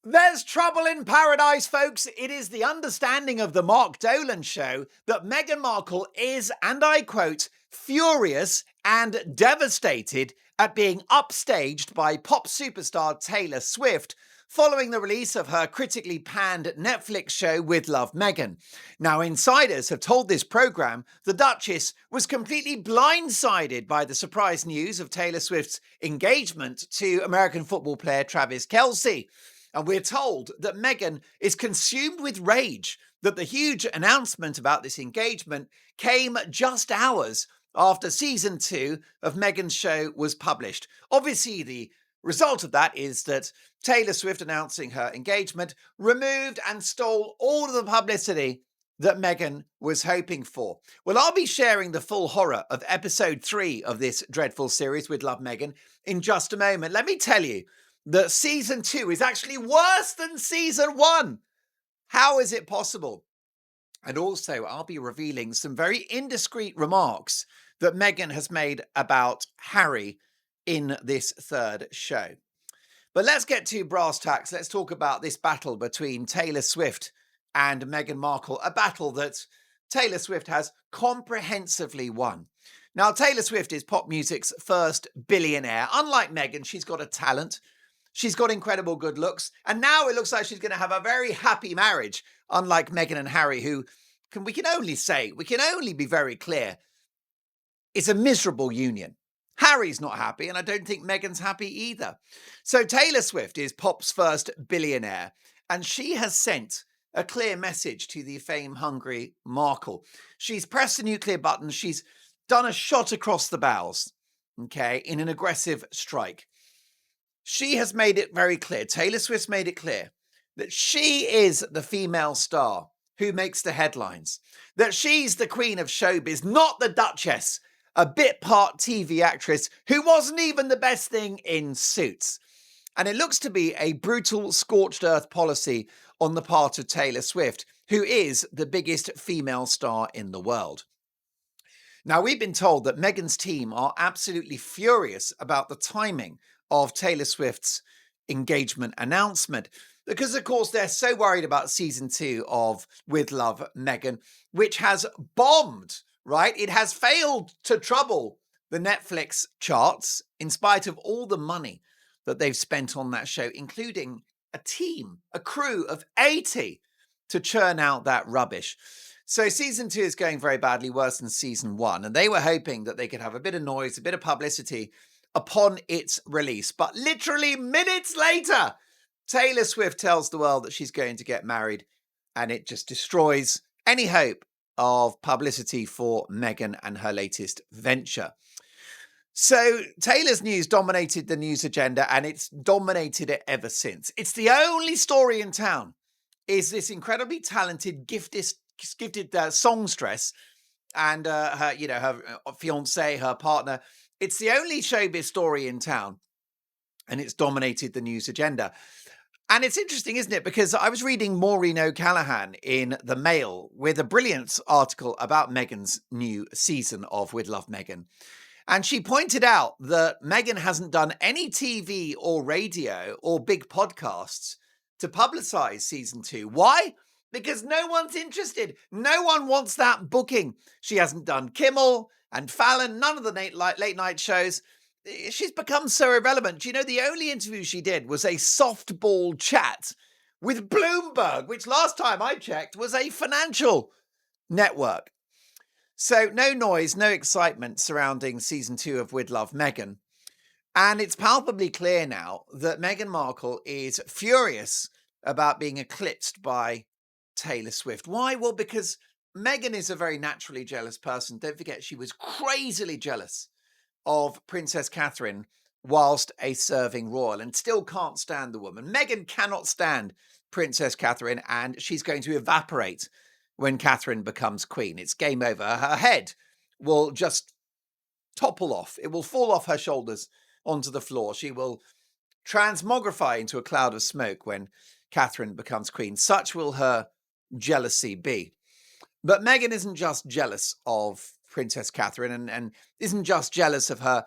There's trouble in paradise, folks. It is the understanding of the Mark Dolan show that Meghan Markle is, and I quote, furious and devastated at being upstaged by pop superstar Taylor Swift following the release of her critically panned Netflix show With Love Meghan. Now, insiders have told this program the Duchess was completely blindsided by the surprise news of Taylor Swift's engagement to American football player Travis Kelce. And we're told that Meghan is consumed with rage that the huge announcement about this engagement came just hours after season 2 of Meghan's show was published. Obviously, the result of that is that Taylor Swift announcing her engagement removed and stole all of the publicity that Meghan was hoping for. Well, I'll be sharing the full horror of episode 3 of this dreadful series With Love Meghan in just a moment. Let me tell you that season 2 is actually worse than season 1. How is it possible? And also, I'll be revealing some very indiscreet remarks that Meghan has made about Harry in this third show. But let's get to brass tacks. Let's talk about this battle between Taylor Swift and Meghan Markle, a battle that Taylor Swift has comprehensively won. Now, Taylor Swift is pop music's first billionaire. Unlike Meghan, she's got a talent. She's got incredible good looks. And now it looks like she's going to have a very happy marriage, unlike Meghan and Harry, who we can only be very clear, it's a miserable union. Harry's not happy, and I don't think Meghan's happy either. So Taylor Swift is pop's first billionaire, and she has sent a clear message to the fame-hungry Markle. She's pressed the nuclear button. She's done a shot across the bows, okay, in an aggressive strike. She has made it very clear, Taylor Swift's made it clear, that she is the female star who makes the headlines, that she's the queen of showbiz, not the Duchess, a bit part TV actress who wasn't even the best thing in Suits. And it looks to be a brutal, scorched earth policy on the part of Taylor Swift, who is the biggest female star in the world. Now, we've been told that Meghan's team are absolutely furious about the timing of Taylor Swift's engagement announcement, because, of course, they're so worried about season 2 of With Love Meghan, which has bombed, right? It has failed to trouble the Netflix charts in spite of all the money that they've spent on that show, including a crew of 80 to churn out that rubbish. So season 2 is going very badly, worse than season 1. And they were hoping that they could have a bit of noise, a bit of publicity upon its release. But literally minutes later, Taylor Swift tells the world that she's going to get married, and it just destroys any hope of publicity for Meghan and her latest venture. So Taylor's news dominated the news agenda, and it's dominated it ever since. It's the only story in town is this incredibly talented, gifted songstress and her fiance, her partner. It's the only showbiz story in town, and it's dominated the news agenda. And it's interesting, isn't it? Because I was reading Maureen O'Callaghan in The Mail with a brilliant article about Meghan's new season of With Love Meghan. And she pointed out that Meghan hasn't done any TV or radio or big podcasts to publicize season 2. Why? Because no one's interested. No one wants that booking. She hasn't done Kimmel and Fallon, none of the late night shows. She's become so irrelevant. Do you know, the only interview she did was a softball chat with Bloomberg, which last time I checked was a financial network. So no noise, no excitement surrounding season 2 of With Love Meghan. And it's palpably clear now that Meghan Markle is furious about being eclipsed by Taylor Swift. Why? Well, because Meghan is a very naturally jealous person. Don't forget, she was crazily jealous of Princess Catherine whilst a serving royal and still can't stand the woman. Meghan cannot stand Princess Catherine, and she's going to evaporate when Catherine becomes queen. It's game over. Her head will just topple off. It will fall off her shoulders onto the floor. She will transmogrify into a cloud of smoke when Catherine becomes queen. Such will her jealousy be. But Meghan isn't just jealous of Princess Catherine and isn't just jealous of her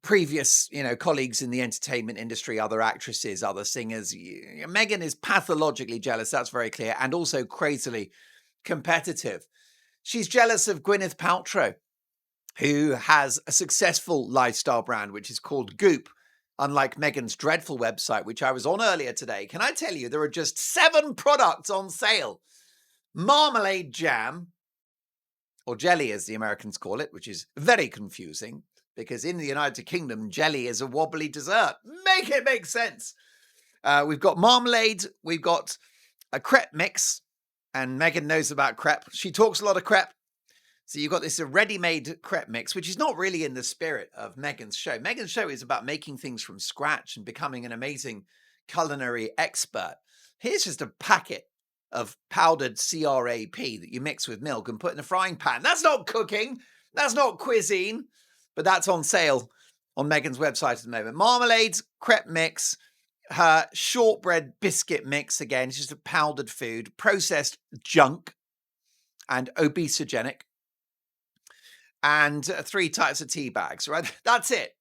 previous, colleagues in the entertainment industry, other actresses, other singers. Meghan is pathologically jealous, that's very clear, and also crazily competitive. She's jealous of Gwyneth Paltrow, who has a successful lifestyle brand, which is called Goop, unlike Meghan's dreadful website, which I was on earlier today. Can I tell you, there are just 7 products on sale. Marmalade jam, or jelly as the Americans call it, which is very confusing, because in the United Kingdom, jelly is a wobbly dessert. Make it make sense. We've got marmalade, we've got a crepe mix, and Meghan knows about crepe. She talks a lot of crepe. So you've got this ready-made crepe mix, which is not really in the spirit of Meghan's show. Meghan's show is about making things from scratch and becoming an amazing culinary expert. Here's just a packet of powdered CRAP that you mix with milk and put in a frying pan. That's not cooking. That's not cuisine. But that's on sale on Meghan's website at the moment. Marmalades, crepe mix, her shortbread biscuit mix, again, it's just a powdered food, processed junk and obesogenic. And 3 types of tea bags, right? That's it.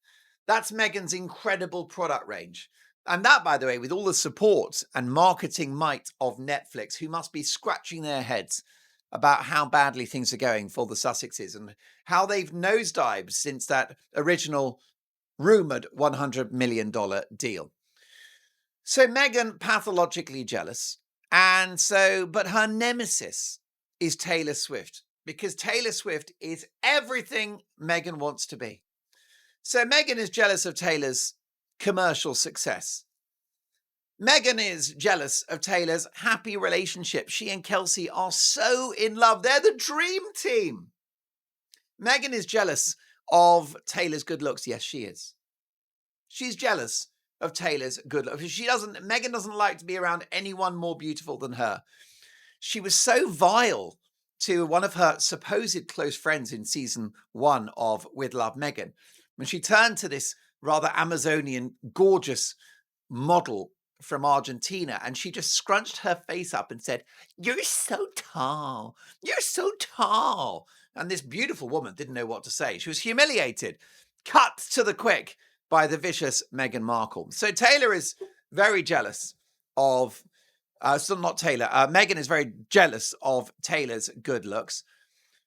That's Meghan's incredible product range. And that, by the way, with all the support and marketing might of Netflix, who must be scratching their heads about how badly things are going for the Sussexes and how they've nosedived since that original rumoured $100 million deal. So Meghan, pathologically jealous. But her nemesis is Taylor Swift, because Taylor Swift is everything Meghan wants to be. So Meghan is jealous of Taylor's commercial success. Meghan is jealous of Taylor's happy relationship. She and Kelsey are so in love. They're the dream team. Meghan is jealous of Taylor's good looks. Yes, she is. She's jealous of Taylor's good looks. Meghan doesn't like to be around anyone more beautiful than her. She was so vile to one of her supposed close friends in season 1 of With Love, Meghan, when she turned to this rather Amazonian, gorgeous model from Argentina, and she just scrunched her face up and said, "You're so tall. You're so tall." And this beautiful woman didn't know what to say. She was humiliated, cut to the quick by the vicious Meghan Markle. So Taylor is very jealous of Meghan is very jealous of Taylor's good looks.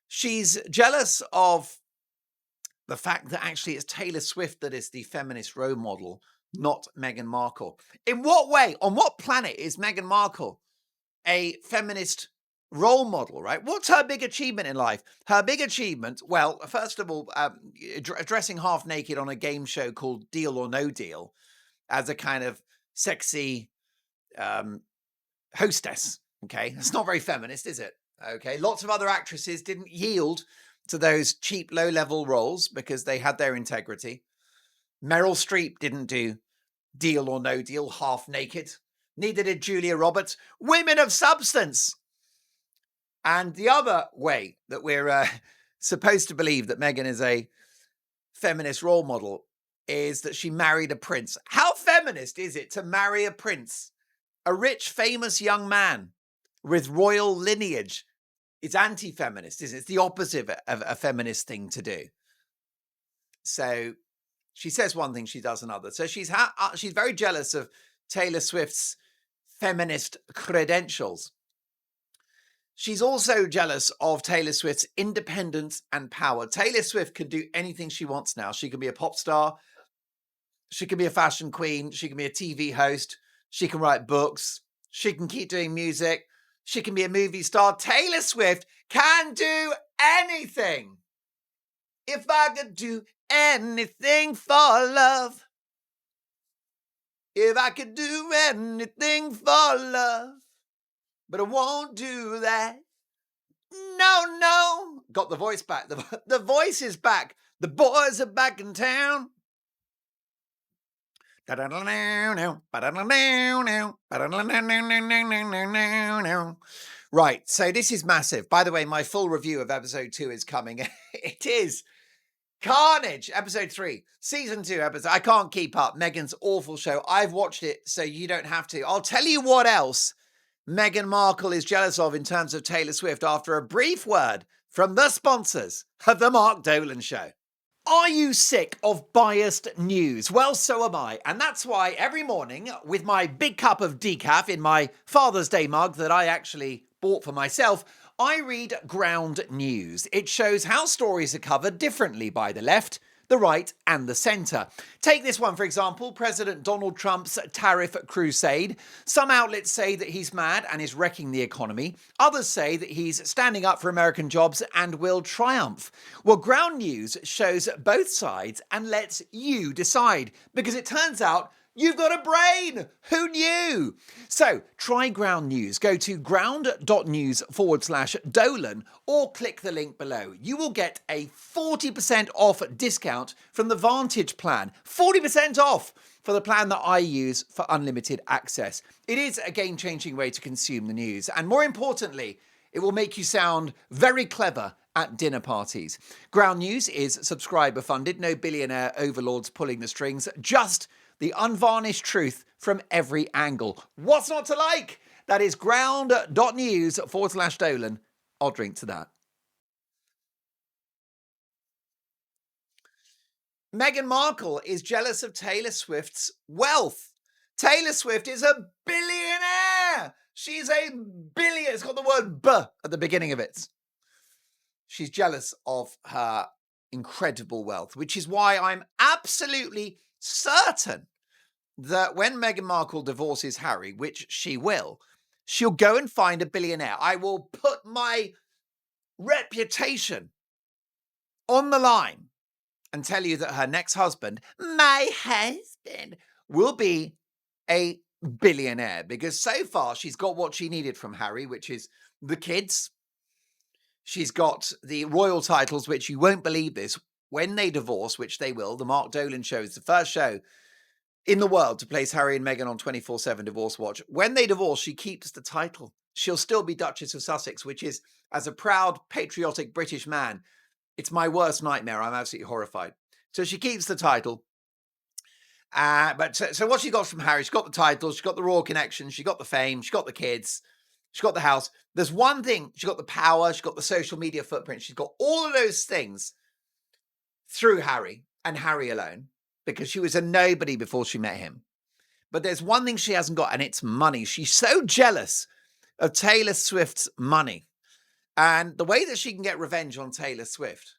She's jealous of the fact that actually it's Taylor Swift that is the feminist role model, not Meghan Markle. In what way, on what planet is Meghan Markle a feminist role model, right? What's her big achievement in life? Her big achievement, well, first of all, dressing half naked on a game show called Deal or No Deal as a kind of sexy hostess. Okay, it's not very feminist, is it? Okay, lots of other actresses didn't yield to those cheap low-level roles because they had their integrity. Meryl Streep didn't do Deal or No Deal half naked. Neither did Julia Roberts. Women of substance. And the other way that we're supposed to believe that Meghan is a feminist role model is that she married a prince. How feminist is it to marry a prince? A rich, famous young man with royal lineage. It's anti-feminist, isn't it? It's the opposite of a feminist thing to do. So she says one thing, she does another. So she's very jealous of Taylor Swift's feminist credentials. She's also jealous of Taylor Swift's independence and power. Taylor Swift can do anything she wants now. She can be a pop star. She can be a fashion queen. She can be a TV host. She can write books. She can keep doing music. She can be a movie star. Taylor Swift can do anything. If I could do anything for love. If I could do anything for love. But I won't do that. No. Got the voice back. The voice is back. The boys are back in town. Right, so this is massive. By the way, my full review of episode 2 is coming. It is carnage. Episode 3, season 2 episode. I can't keep up. Meghan's awful show. I've watched it, so you don't have to. I'll tell you what else Meghan Markle is jealous of in terms of Taylor Swift after a brief word from the sponsors of the Mark Dolan Show. Are you sick of biased news? Well, so am I. And that's why every morning, with my big cup of decaf in my Father's Day mug that I actually bought for myself, I read Ground News. It shows how stories are covered differently by the left, the right, and the centre. Take this one, for example, President Donald Trump's tariff crusade. Some outlets say that he's mad and is wrecking the economy. Others say that he's standing up for American jobs and will triumph. Well, Ground News shows both sides and lets you decide, because it turns out you've got a brain! Who knew? So try Ground News. Go to ground.news/Dolan or click the link below. You will get a 40% off discount from the Vantage plan. 40% off for the plan that I use for unlimited access. It is a game-changing way to consume the news. And more importantly, it will make you sound very clever at dinner parties. Ground News is subscriber funded, no billionaire overlords pulling the strings, just the unvarnished truth from every angle. What's not to like? That is ground.news/Dolan. I'll drink to that. Meghan Markle is jealous of Taylor Swift's wealth. Taylor Swift is a billionaire. She's a billion. It's got the word B at the beginning of it. She's jealous of her incredible wealth, which is why I'm absolutely certain that when Meghan Markle divorces Harry, which she will, she'll go and find a billionaire. I will put my reputation on the line and tell you that her next husband, my husband, will be a billionaire, because so far she's got what she needed from Harry, which is the kids. She's got the royal titles, which you won't believe this. When they divorce, which they will, the Mark Dolan show is the first show in the world to place Harry and Meghan on 24/7 Divorce Watch. When they divorce, she keeps the title. She'll still be Duchess of Sussex, which is, as a proud, patriotic British man, it's my worst nightmare. I'm absolutely horrified. So she keeps the title. So what she got from Harry, she got the title, she got the royal connection, she got the fame, she got the kids, she got the house. There's one thing, she got the power, she got the social media footprint, she's got all of those things through Harry and Harry alone, because she was a nobody before she met him. But there's one thing she hasn't got, and it's money. She's so jealous of Taylor Swift's money. And the way that she can get revenge on Taylor Swift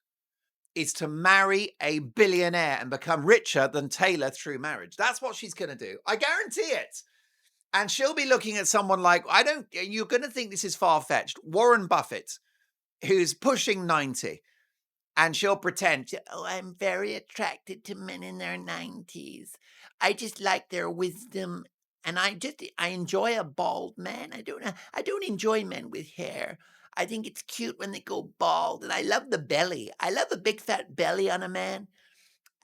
is to marry a billionaire and become richer than Taylor through marriage. That's what she's going to do. I guarantee it. And she'll be looking at someone like, you're going to think this is far-fetched, Warren Buffett, who's pushing 90. And she'll pretend, oh, I'm very attracted to men in their 90s. I just like their wisdom. And I enjoy a bald man. I don't enjoy men with hair. I think it's cute when they go bald. And I love the belly. I love a big fat belly on a man.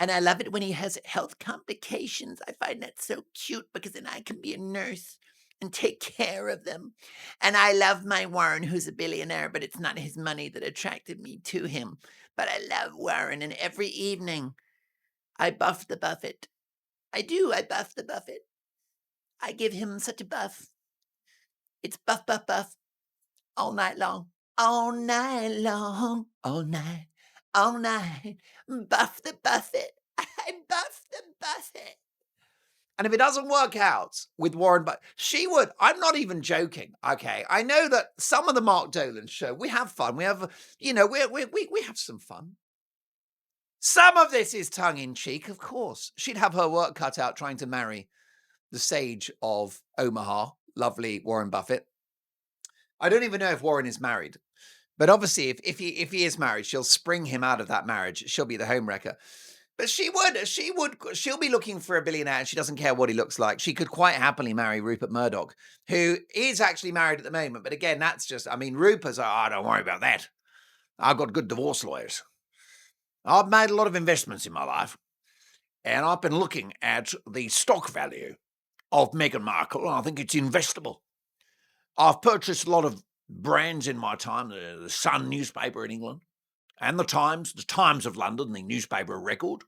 And I love it when he has health complications. I find that so cute, because then I can be a nurse and take care of them. And I love my Warren, who's a billionaire, but it's not his money that attracted me to him. But I love Warren, and every evening I buff the Buffett. I do, I buff the Buffett. I give him such a buff. It's buff, buff, buff, all night long. All night long, all night, buff the Buffett. I buff the Buffett. And if it doesn't work out with Warren Buffett, she would. I'm not even joking. Okay, I know that some of the Mark Dolan show, we have fun. We have, we have some fun. Some of this is tongue in cheek, of course. She'd have her work cut out trying to marry the sage of Omaha, lovely Warren Buffett. I don't even know if Warren is married, but obviously, if he is married, she'll spring him out of that marriage. She'll be the homewrecker. But she'll be looking for a billionaire, and she doesn't care what he looks like. She could quite happily marry Rupert Murdoch, who is actually married at the moment. But again, that's just, Rupert's, don't worry about that. I've got good divorce lawyers. I've made a lot of investments in my life, and I've been looking at the stock value of Meghan Markle, and I think it's investable. I've purchased a lot of brands in my time, the Sun newspaper in England, and the Times of London, the newspaper Record.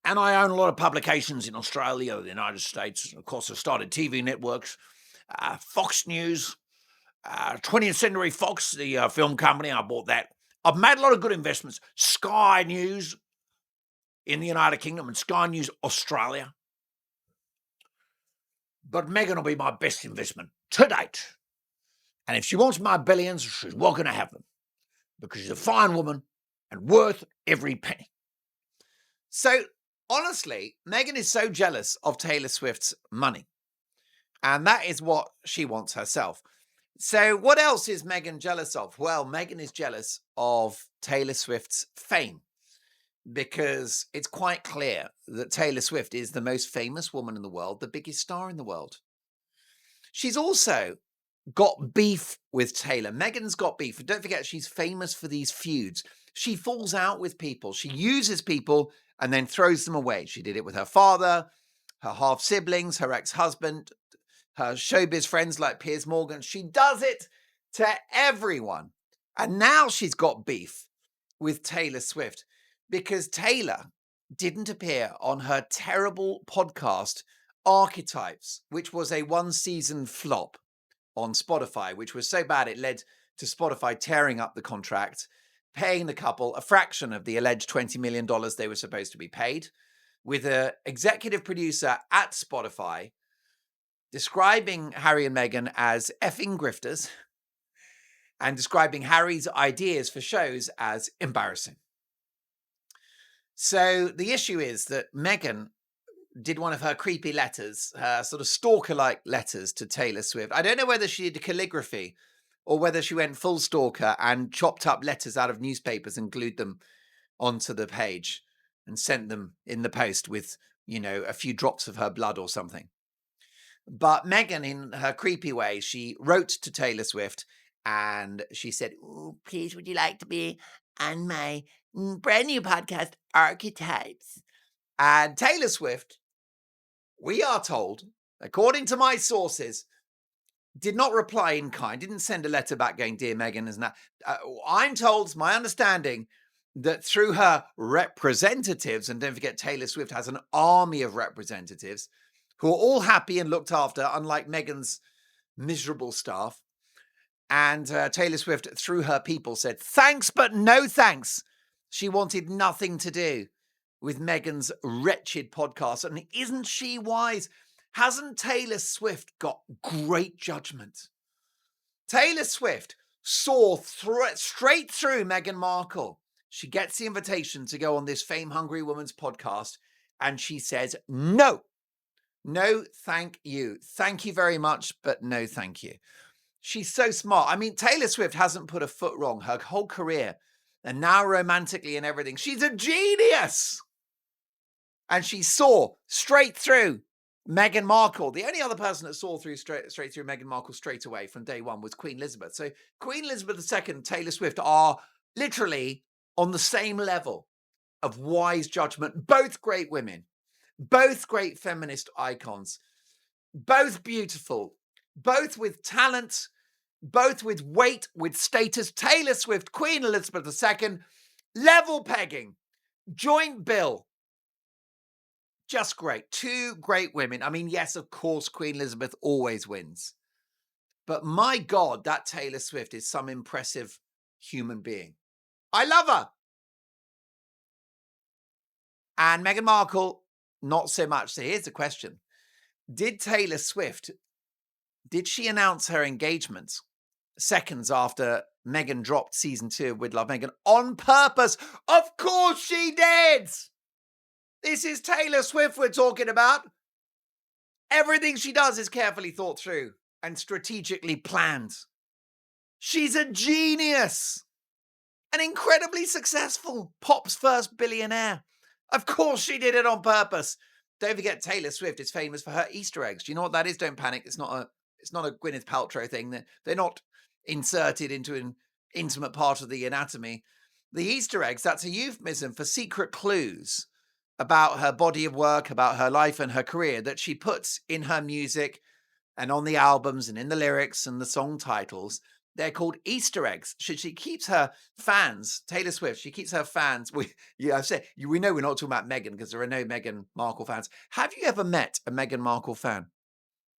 And I own a lot of publications in Australia, the United States. Of course, I've started TV networks, Fox News, 20th Century Fox, the film company. I bought that I've made a lot of good investments. Sky News in the United Kingdom and Sky News Australia. But Meghan will be my best investment to date. And if she wants my billions, she's welcome to have them. Because she's a fine woman and worth every penny. So, honestly, Meghan is so jealous of Taylor Swift's money. And that is what she wants herself. So, what else is Meghan jealous of? Well, Meghan is jealous of Taylor Swift's fame. Because it's quite clear that Taylor Swift is the most famous woman in the world, the biggest star in the world. She's also got beef with Taylor. Meghan's got beef. And don't forget, she's famous for these feuds. She falls out with people. She uses people and then throws them away. She did it with her father, her half-siblings, her ex-husband, her showbiz friends like Piers Morgan. She does it to everyone. And now she's got beef with Taylor Swift because Taylor didn't appear on her terrible podcast, Archetypes, which was a one-season flop on Spotify, which was so bad it led to Spotify tearing up the contract, paying the couple a fraction of the alleged $20 million they were supposed to be paid, with an executive producer at Spotify describing Harry and Meghan as effing grifters and describing Harry's ideas for shows as embarrassing. So the issue is that Meghan did one of her creepy letters, her sort of stalker-like letters to Taylor Swift. I don't know whether she did calligraphy or whether she went full stalker and chopped up letters out of newspapers and glued them onto the page and sent them in the post with, a few drops of her blood or something. But Meghan, in her creepy way, she wrote to Taylor Swift and she said, "Ooh, please, would you like to be on my brand new podcast, Archetypes?" And Taylor Swift, we are told, according to my sources, did not reply in kind, didn't send a letter back going, "Dear Meghan," isn't that? I'm told, it's my understanding, that through her representatives, and don't forget Taylor Swift has an army of representatives who are all happy and looked after, unlike Meghan's miserable staff. And Taylor Swift, through her people, said, thanks, but no thanks. She wanted nothing to do with Meghan's wretched podcast. And isn't she wise? Hasn't Taylor Swift got great judgment? Taylor Swift saw straight through Meghan Markle. She gets the invitation to go on this fame-hungry woman's podcast, and she says, no, thank you. Thank you very much, but no, thank you. She's so smart. I mean, Taylor Swift hasn't put a foot wrong her whole career, and now romantically and everything. She's a genius. And she saw straight through Meghan Markle. The only other person that saw straight through Meghan Markle straight away from day one was Queen Elizabeth. So Queen Elizabeth II and Taylor Swift are literally on the same level of wise judgment. Both great women, both great feminist icons, both beautiful, both with talent, both with weight, with status. Taylor Swift, Queen Elizabeth II, level pegging, joint bill. Just great. Two great women. I mean, yes, of course, Queen Elizabeth always wins. But my God, that Taylor Swift is some impressive human being. I love her. And Meghan Markle, not so much. So here's the question. Did Taylor Swift, did she announce her engagement seconds after Meghan dropped season 2 of With Love Meghan on purpose? Of course she did. This is Taylor Swift we're talking about. Everything she does is carefully thought through and strategically planned. She's a genius. An incredibly successful pop's first billionaire. Of course she did it on purpose. Don't forget Taylor Swift is famous for her Easter eggs. Do you know what that is? Don't panic. It's not a Gwyneth Paltrow thing. They're not inserted into an intimate part of the anatomy. The Easter eggs, that's a euphemism for secret clues about her body of work, about her life and her career that she puts in her music and on the albums and in the lyrics and the song titles. They're called Easter eggs. She keeps her fans, Taylor Swift, she keeps her fans. We know we're not talking about Meghan because there are no Meghan Markle fans. Have you ever met a Meghan Markle fan?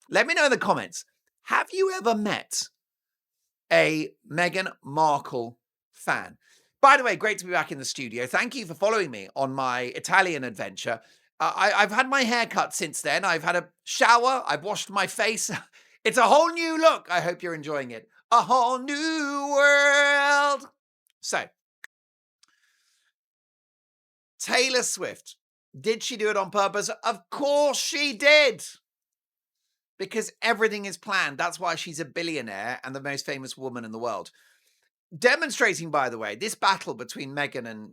Let me know in the comments. Have you ever met a Meghan Markle fan? By the way, great to be back in the studio. Thank you for following me on my Italian adventure. I've had my hair cut since then. I've had a shower. I've washed my face. It's a whole new look. I hope you're enjoying it. A whole new world. So, Taylor Swift. Did she do it on purpose? Of course she did. Because everything is planned. That's why she's a billionaire and the most famous woman in the world. Demonstrating, by the way, this battle between Meghan and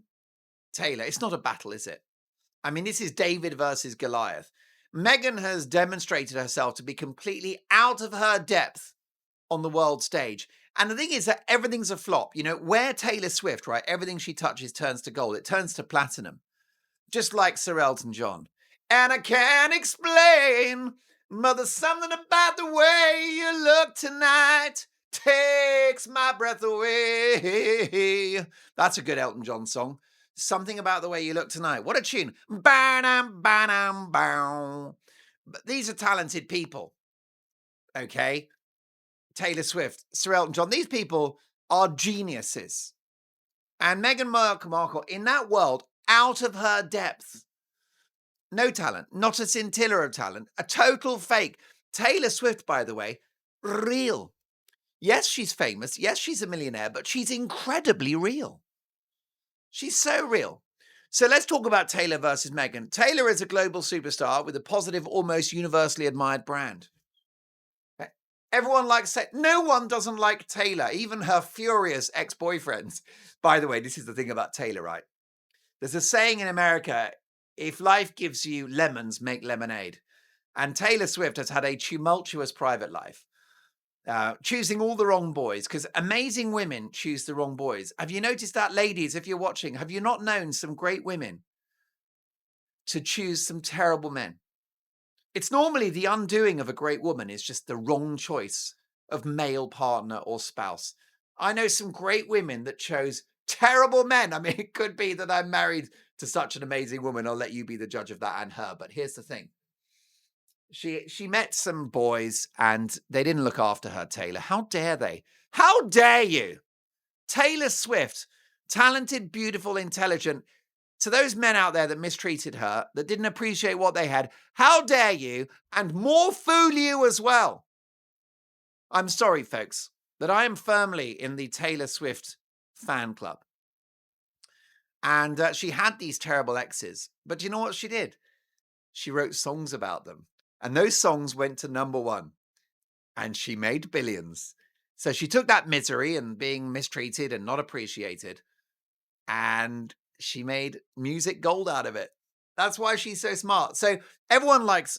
Taylor, it's not a battle, is it? I mean, this is David versus Goliath. Meghan has demonstrated herself to be completely out of her depth on the world stage. And the thing is that everything's a flop. You know, where Taylor Swift, right, everything she touches turns to gold. It turns to platinum, just like Sir Elton John. And I can't explain, but there's something about the way you look tonight takes my breath away. That's a good Elton John song. Something about the way you look tonight. What a tune. Ba-dum, ba-dum, bow. But these are talented people. Okay. Taylor Swift, Sir Elton John. These people are geniuses. And Meghan Markle, in that world, out of her depth. No talent. Not a scintilla of talent. A total fake. Taylor Swift, by the way, real. Yes, she's famous. Yes, she's a millionaire, but she's incredibly real. She's so real. So let's talk about Taylor versus Meghan. Taylor is a global superstar with a positive, almost universally admired brand. Everyone likes Taylor. No one doesn't like Taylor, even her furious ex-boyfriends. By the way, this is the thing about Taylor, right? There's a saying in America, if life gives you lemons, make lemonade. And Taylor Swift has had a tumultuous private life. Choosing all the wrong boys, because amazing women choose the wrong boys. Have you noticed that, ladies, if you're watching? Have you not known some great women to choose some terrible men? It's normally the undoing of a great woman is just the wrong choice of male partner or spouse. I know some great women that chose terrible men. I mean, it could be that I'm married to such an amazing woman. I'll let you be the judge of that and her. But here's the thing. She met some boys and they didn't look after her, Taylor. How dare they? How dare you? Taylor Swift, talented, beautiful, intelligent. To those men out there that mistreated her, that didn't appreciate what they had, how dare you? And more fool you as well. I'm sorry, folks, that I am firmly in the Taylor Swift fan club. And she had these terrible exes. But you know what she did? She wrote songs about them. And those songs went to #1. And she made billions. So she took that misery and being mistreated and not appreciated. And she made music gold out of it. That's why she's so smart. So everyone likes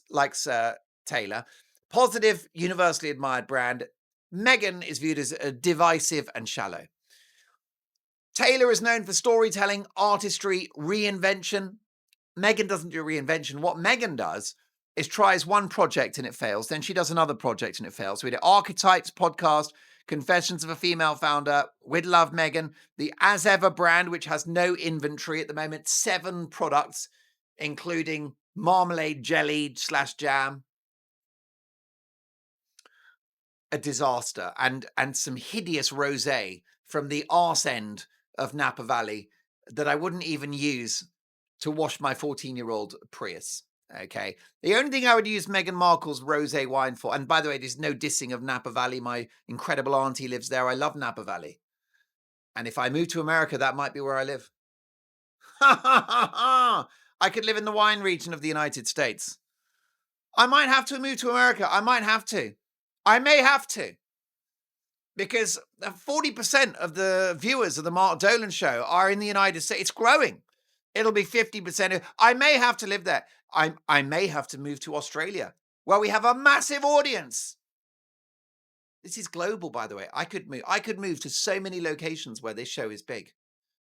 Taylor. Positive, universally admired brand. Meghan is viewed as divisive and shallow. Taylor is known for storytelling, artistry, reinvention. Meghan doesn't do reinvention. What Meghan does is tries one project and it fails. Then she does another project and it fails. We did Archetypes podcast, Confessions of a Female Founder, With Love Meghan, the As Ever brand, which has no inventory at the moment, 7 products, including marmalade jelly / jam. A disaster. And some hideous rosé from the arse end of Napa Valley that I wouldn't even use to wash my 14-year-old Prius. Okay. The only thing I would use Meghan Markle's rosé wine for, and by the way, there's no dissing of Napa Valley. My incredible auntie lives there. I love Napa Valley. And if I move to America, that might be where I live. I could live in the wine region of the United States. I might have to move to America. I might have to. I may have to. Because 40% of the viewers of the Mark Dolan show are in the United States. It's growing. It'll be 50%. I may have to live there. I may have to move to Australia, where we have a massive audience. This is global, by the way. I could move to so many locations where this show is big,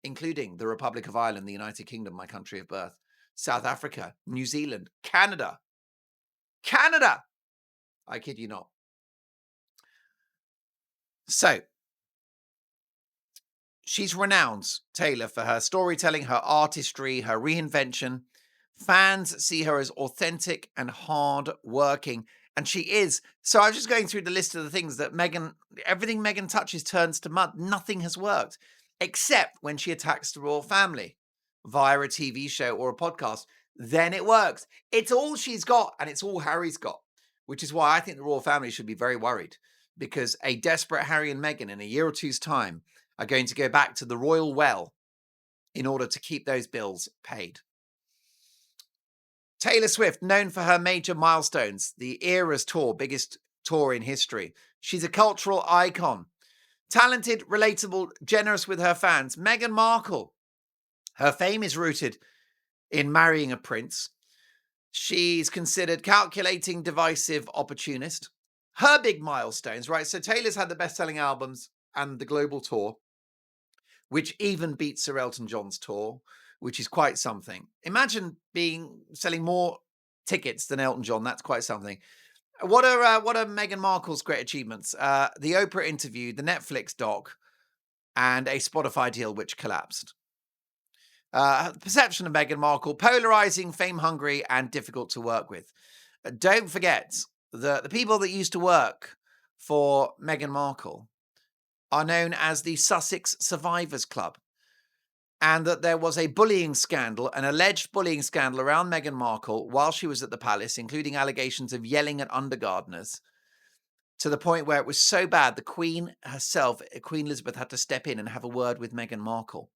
including the Republic of Ireland, the United Kingdom, my country of birth, South Africa, New Zealand, Canada. Canada! I kid you not. So, she's renowned, Taylor, for her storytelling, her artistry, her reinvention. Fans see her as authentic and hard-working, and she is. So I was just going through the list of the things that everything Meghan touches turns to mud. Nothing has worked. except when she attacks the royal family via a TV show or a podcast. Then it works. It's all she's got, and it's all Harry's got, which is why I think the royal family should be very worried, because a desperate Harry and Meghan in a year or two's time are going to go back to the royal well in order to keep those bills paid. Taylor Swift, known for her major milestones, the Eras Tour, biggest tour in history. She's a cultural icon. Talented, relatable, generous with her fans. Meghan Markle. Her fame is rooted in marrying a prince. She's considered calculating, divisive, opportunist. Her big milestones, right? So Taylor's had the best-selling albums and the global tour, which even beats Sir Elton John's tour, which is quite something. Imagine selling more tickets than Elton John. That's quite something. What are Meghan Markle's great achievements? The Oprah interview, the Netflix doc, and a Spotify deal which collapsed. The perception of Meghan Markle, polarizing, fame-hungry, and difficult to work with. Don't forget that the people that used to work for Meghan Markle are known as the Sussex Survivors Club, and that there was a bullying scandal, an alleged bullying scandal around Meghan Markle while she was at the palace, including allegations of yelling at undergardeners, to the point where it was so bad the Queen herself, Queen Elizabeth, had to step in and have a word with Meghan Markle.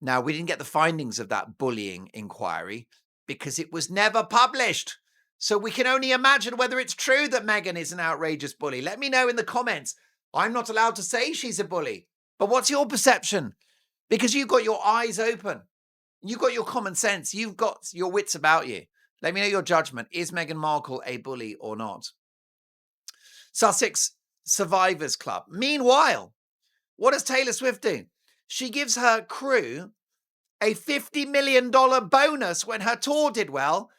Now, we didn't get the findings of that bullying inquiry because it was never published. So we can only imagine whether it's true that Meghan is an outrageous bully. Let me know in the comments. I'm not allowed to say she's a bully. But what's your perception? Because you've got your eyes open. You've got your common sense. You've got your wits about you. Let me know your judgment. Is Meghan Markle a bully or not? Sussex Survivors Club. Meanwhile, what does Taylor Swift do? She gives her crew a $50 million bonus when her tour did well.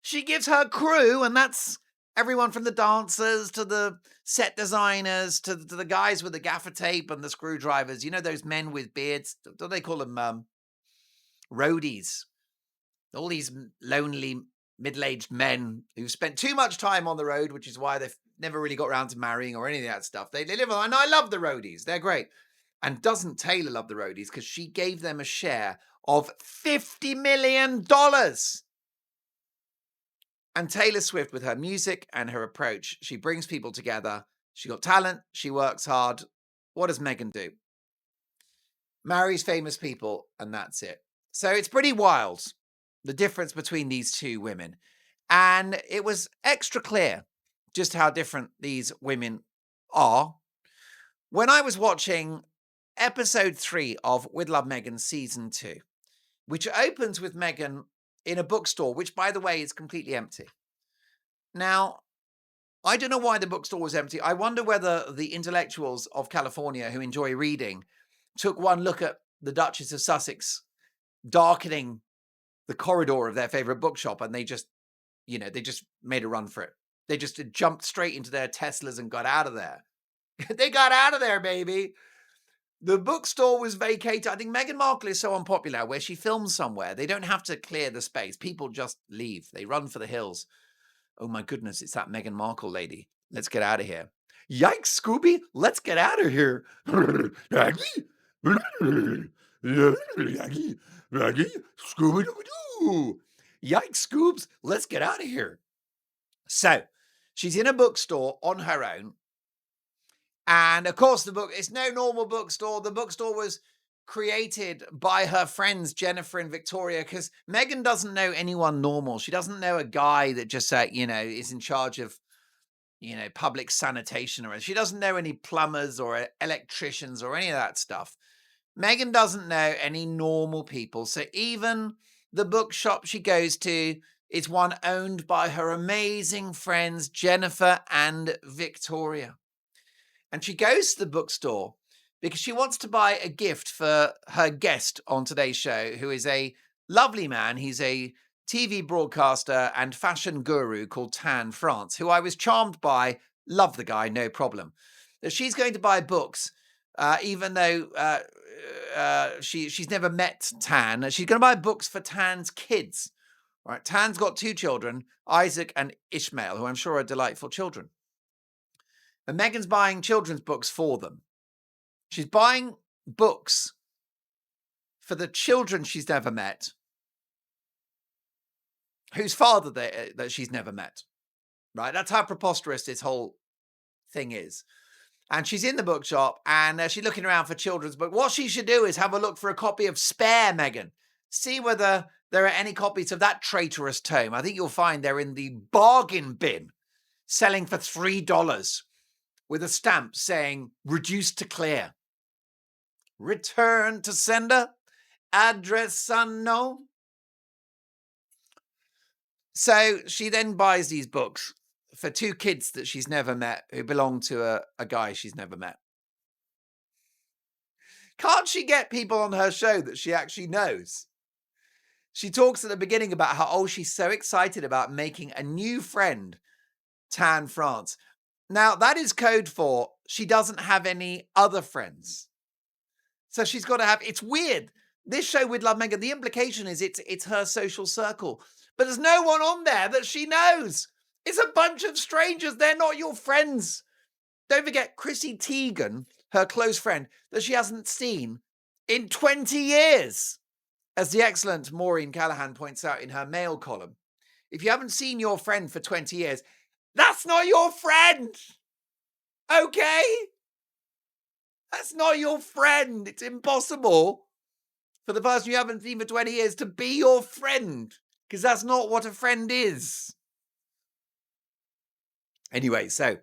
She gives her crew, and that's everyone from the dancers to the set designers to the guys with the gaffer tape and the screwdrivers. You know, those men with beards. What do they call them? Roadies. All these lonely middle-aged men who've spent too much time on the road, which is why they've never really got around to marrying or any of that stuff. They live on, and I love the roadies. They're great. And doesn't Taylor love the roadies? Because she gave them a share of $50 million. And Taylor Swift, with her music and her approach, she brings people together. She got talent. She works hard. What does Meghan do? Marries famous people, and that's it. So it's pretty wild, the difference between these two women. And it was extra clear just how different these women are when I was watching episode 3 of With Love Meghan season 2, which opens with Meghan in a bookstore, which, by the way, is completely empty. Now, I don't know why the bookstore was empty. I wonder whether the intellectuals of California who enjoy reading took one look at the Duchess of Sussex darkening the corridor of their favorite bookshop, and they just made a run for it. They just jumped straight into their Teslas and got out of there. They got out of there, baby. The bookstore was vacated. I think Meghan Markle is so unpopular where she films somewhere, they don't have to clear the space. People just leave. They run for the hills. Oh my goodness, it's that Meghan Markle lady. Let's get out of here. Yikes, Scooby. Let's get out of here. Scooby-Doo. Yikes, Scoobs. Let's get out of here. So she's in a bookstore on her own. And of course, it's no normal bookstore. The bookstore was created by her friends, Jennifer and Victoria, because Meghan doesn't know anyone normal. She doesn't know a guy that just, is in charge of, public sanitation, or she doesn't know any plumbers or electricians or any of that stuff. Meghan doesn't know any normal people. So even the bookshop she goes to is one owned by her amazing friends, Jennifer and Victoria. And she goes to the bookstore because she wants to buy a gift for her guest on today's show, who is a lovely man. He's a TV broadcaster and fashion guru called Tan France, who I was charmed by. Love the guy, no problem. She's going to buy books, even though she's never met Tan. She's going to buy books for Tan's kids. Right? Tan's got 2 children, Isaac and Ishmael, who I'm sure are delightful children. And Meghan's buying children's books for them. She's buying books for the children she's never met, whose father that she's never met, right? That's how preposterous this whole thing is. And she's in the bookshop and she's looking around for children's book. What she should do is have a look for a copy of Spare, Meghan. See whether there are any copies of that traitorous tome. I think you'll find they're in the bargain bin, selling for $3 with a stamp saying reduced to clear. Return to sender. Address unknown. So she then buys these books for two kids that she's never met who belong to a guy she's never met. Can't she get people on her show that she actually knows? She talks at the beginning about how, she's so excited about making a new friend, Tan France. Now, that is code for she doesn't have any other friends. So she's got to have, it's weird. This show with Love Meghan, the implication is it's her social circle. But there's no one on there that she knows. It's a bunch of strangers. They're not your friends. Don't forget Chrissy Teigen, her close friend, that she hasn't seen in 20 years. As the excellent Maureen Callahan points out in her Mail column, if you haven't seen your friend for 20 years, that's not your friend. Okay? That's not your friend. It's impossible for the person you haven't seen for 20 years to be your friend, because that's not what a friend is. Anyway, so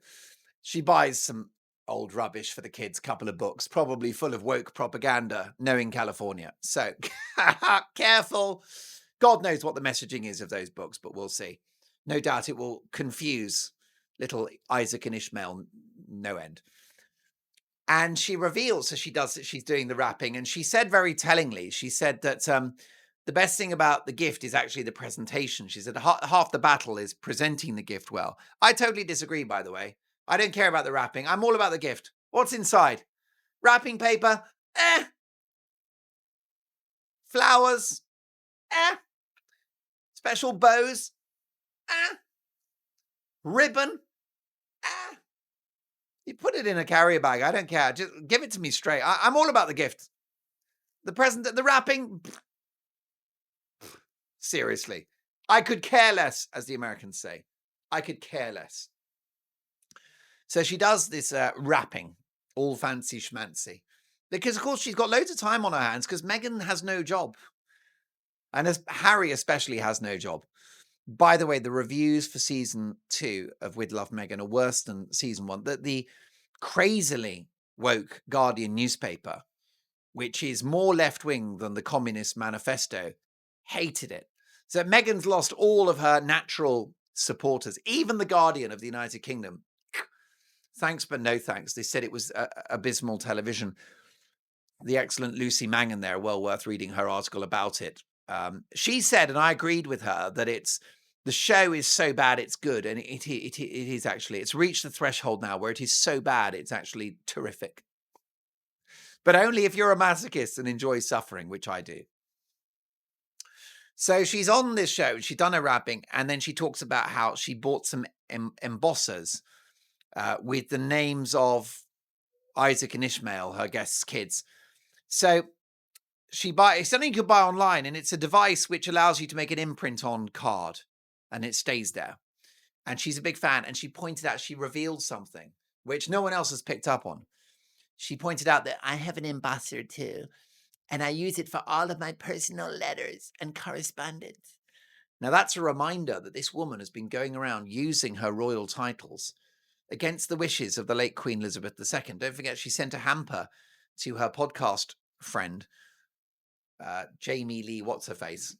she buys some old rubbish for the kids, couple of books, probably full of woke propaganda, knowing California. So careful. God knows what the messaging is of those books, but we'll see. No doubt it will confuse little Isaac and Ishmael no end. And she reveals, so she does that, she's doing the wrapping. And she said very tellingly, she said that the best thing about the gift is actually the presentation. She said half the battle is presenting the gift well. I totally disagree, by the way. I don't care about the wrapping. I'm all about the gift. What's inside? Wrapping paper? Flowers? Special bows? Ribbon? You put it in a carrier bag. I don't care. Just give it to me straight. I'm all about the gift. The present, the wrapping. Seriously. I could care less, as the Americans say. I could care less. So she does this wrapping, all fancy schmancy. Because, of course, she's got loads of time on her hands because Meghan has no job. And as Harry especially has no job. By the way, the reviews for season 2 of With Love Meghan are worse than season 1. The crazily woke Guardian newspaper, which is more left-wing than the Communist Manifesto, hated it. So Meghan's lost all of her natural supporters, even the Guardian of the United Kingdom. Thanks, but no thanks. They said it was abysmal television. The excellent Lucy Mangan there, well worth reading her article about it. She said, and I agreed with her, that the show is so bad it's good, and it is actually. It's reached the threshold now where it is so bad it's actually terrific. But only if you're a masochist and enjoy suffering, which I do. So she's on this show, she's done her wrapping, and then she talks about how she bought some embossers with the names of Isaac and Ishmael, her guests' kids. So it's something you could buy online, and it's a device which allows you to make an imprint on card, and it stays there. And she's a big fan, and she pointed out, she revealed something which no one else has picked up on. She pointed out that I have an embosser too, and I use it for all of my personal letters and correspondence. Now that's a reminder that this woman has been going around using her royal titles against the wishes of the late Queen Elizabeth II. Don't forget, she sent a hamper to her podcast friend, Jamie Lee, what's her face?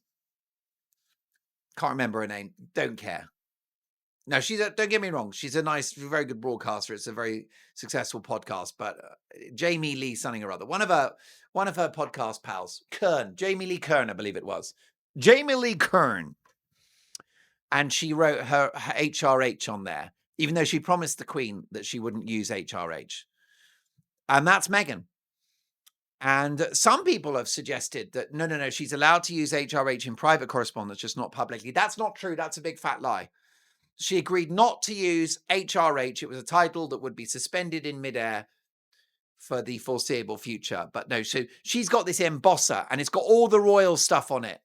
Can't remember her name. Don't care. No, don't get me wrong. She's a nice, very good broadcaster. It's a very successful podcast, but Jamie Lee something or other. One of her podcast pals, Jamie Lee Kern, I believe it was. Jamie Lee Kern. And she wrote her HRH on there, even though she promised the Queen that she wouldn't use HRH. And that's Meghan. And some people have suggested that, no, she's allowed to use HRH in private correspondence, just not publicly. That's not true. That's a big fat lie. She agreed not to use HRH. It was a title that would be suspended in midair for the foreseeable future. But no, so she's got this embosser and it's got all the royal stuff on it.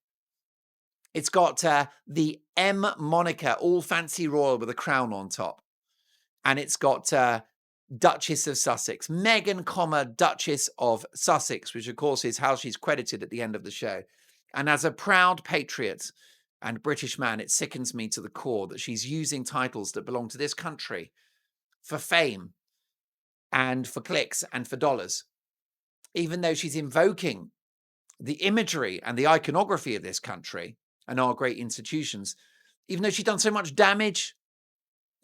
It's got the M moniker, all fancy royal with a crown on top. And it's got Duchess of Sussex, Meghan, Duchess of Sussex, which of course is how she's credited at the end of the show. And as a proud patriot and British man, it sickens me to the core that she's using titles that belong to this country for fame and for clicks and for dollars, even though she's invoking the imagery and the iconography of this country and our great institutions, even though she's done so much damage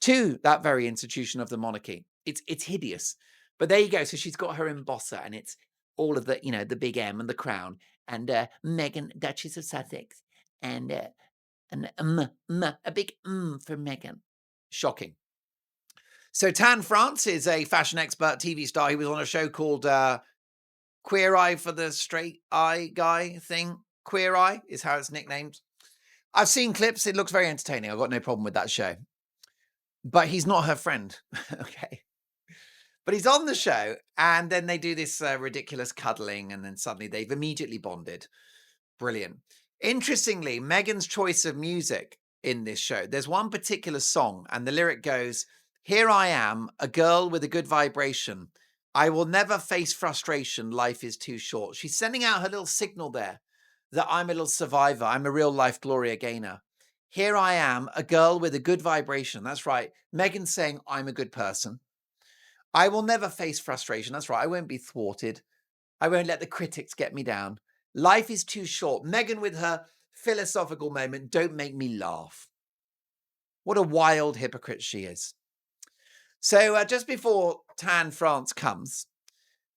to that very institution of the monarchy. It's hideous. But there you go. So she's got her embosser and it's all of the, the big M and the crown and Meghan, Duchess of Sussex, and a big for Meghan. Shocking. So Tan France is a fashion expert TV star. He was on a show called Queer Eye for the Straight Eye Guy thing. Queer Eye is how it's nicknamed. I've seen clips. It looks very entertaining. I've got no problem with that show. But he's not her friend. Okay. But he's on the show and then they do this ridiculous cuddling and then suddenly they've immediately bonded. Brilliant. Interestingly, Meghan's choice of music in this show, there's one particular song and the lyric goes, "Here I am, a girl with a good vibration. I will never face frustration. Life is too short." She's sending out her little signal there that I'm a little survivor. I'm a real life Gloria Gaynor. Here I am, a girl with a good vibration. That's right. Meghan's saying I'm a good person. I will never face frustration. That's right. I won't be thwarted. I won't let the critics get me down. Life is too short. Meghan with her philosophical moment, don't make me laugh. What a wild hypocrite she is. So just before Tan France comes,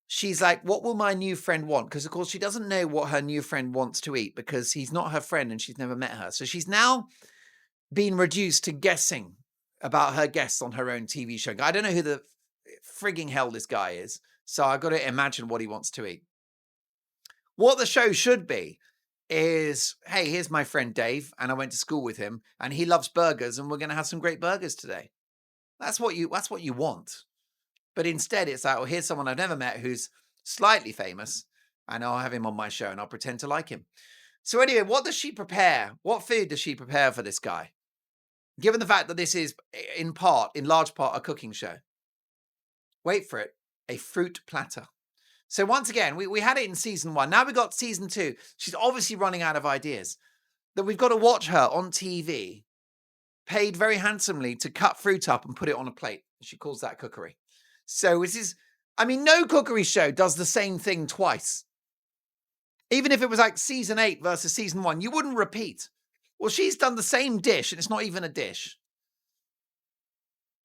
she's like, what will my new friend want? Because, of course, she doesn't know what her new friend wants to eat because he's not her friend and she's never met her. So she's now been reduced to guessing about her guests on her own TV show. I don't know who the frigging hell this guy is. So I've got to imagine what he wants to eat. What the show should be is, hey, here's my friend Dave, and I went to school with him, and he loves burgers, and we're going to have some great burgers today. That's what you want. But instead, it's like, well, here's someone I've never met who's slightly famous, and I'll have him on my show, and I'll pretend to like him. So anyway, what does she prepare? What food does she prepare for this guy? Given the fact that this is, in large part, a cooking show. Wait for it, a fruit platter. So once again, we had it in season 1. Now we've got season 2. She's obviously running out of ideas. That we've got to watch her on TV, paid very handsomely to cut fruit up and put it on a plate. She calls that cookery. So this is, no cookery show does the same thing twice. Even if it was like season 8 versus season 1, you wouldn't repeat. Well, she's done the same dish, and it's not even a dish,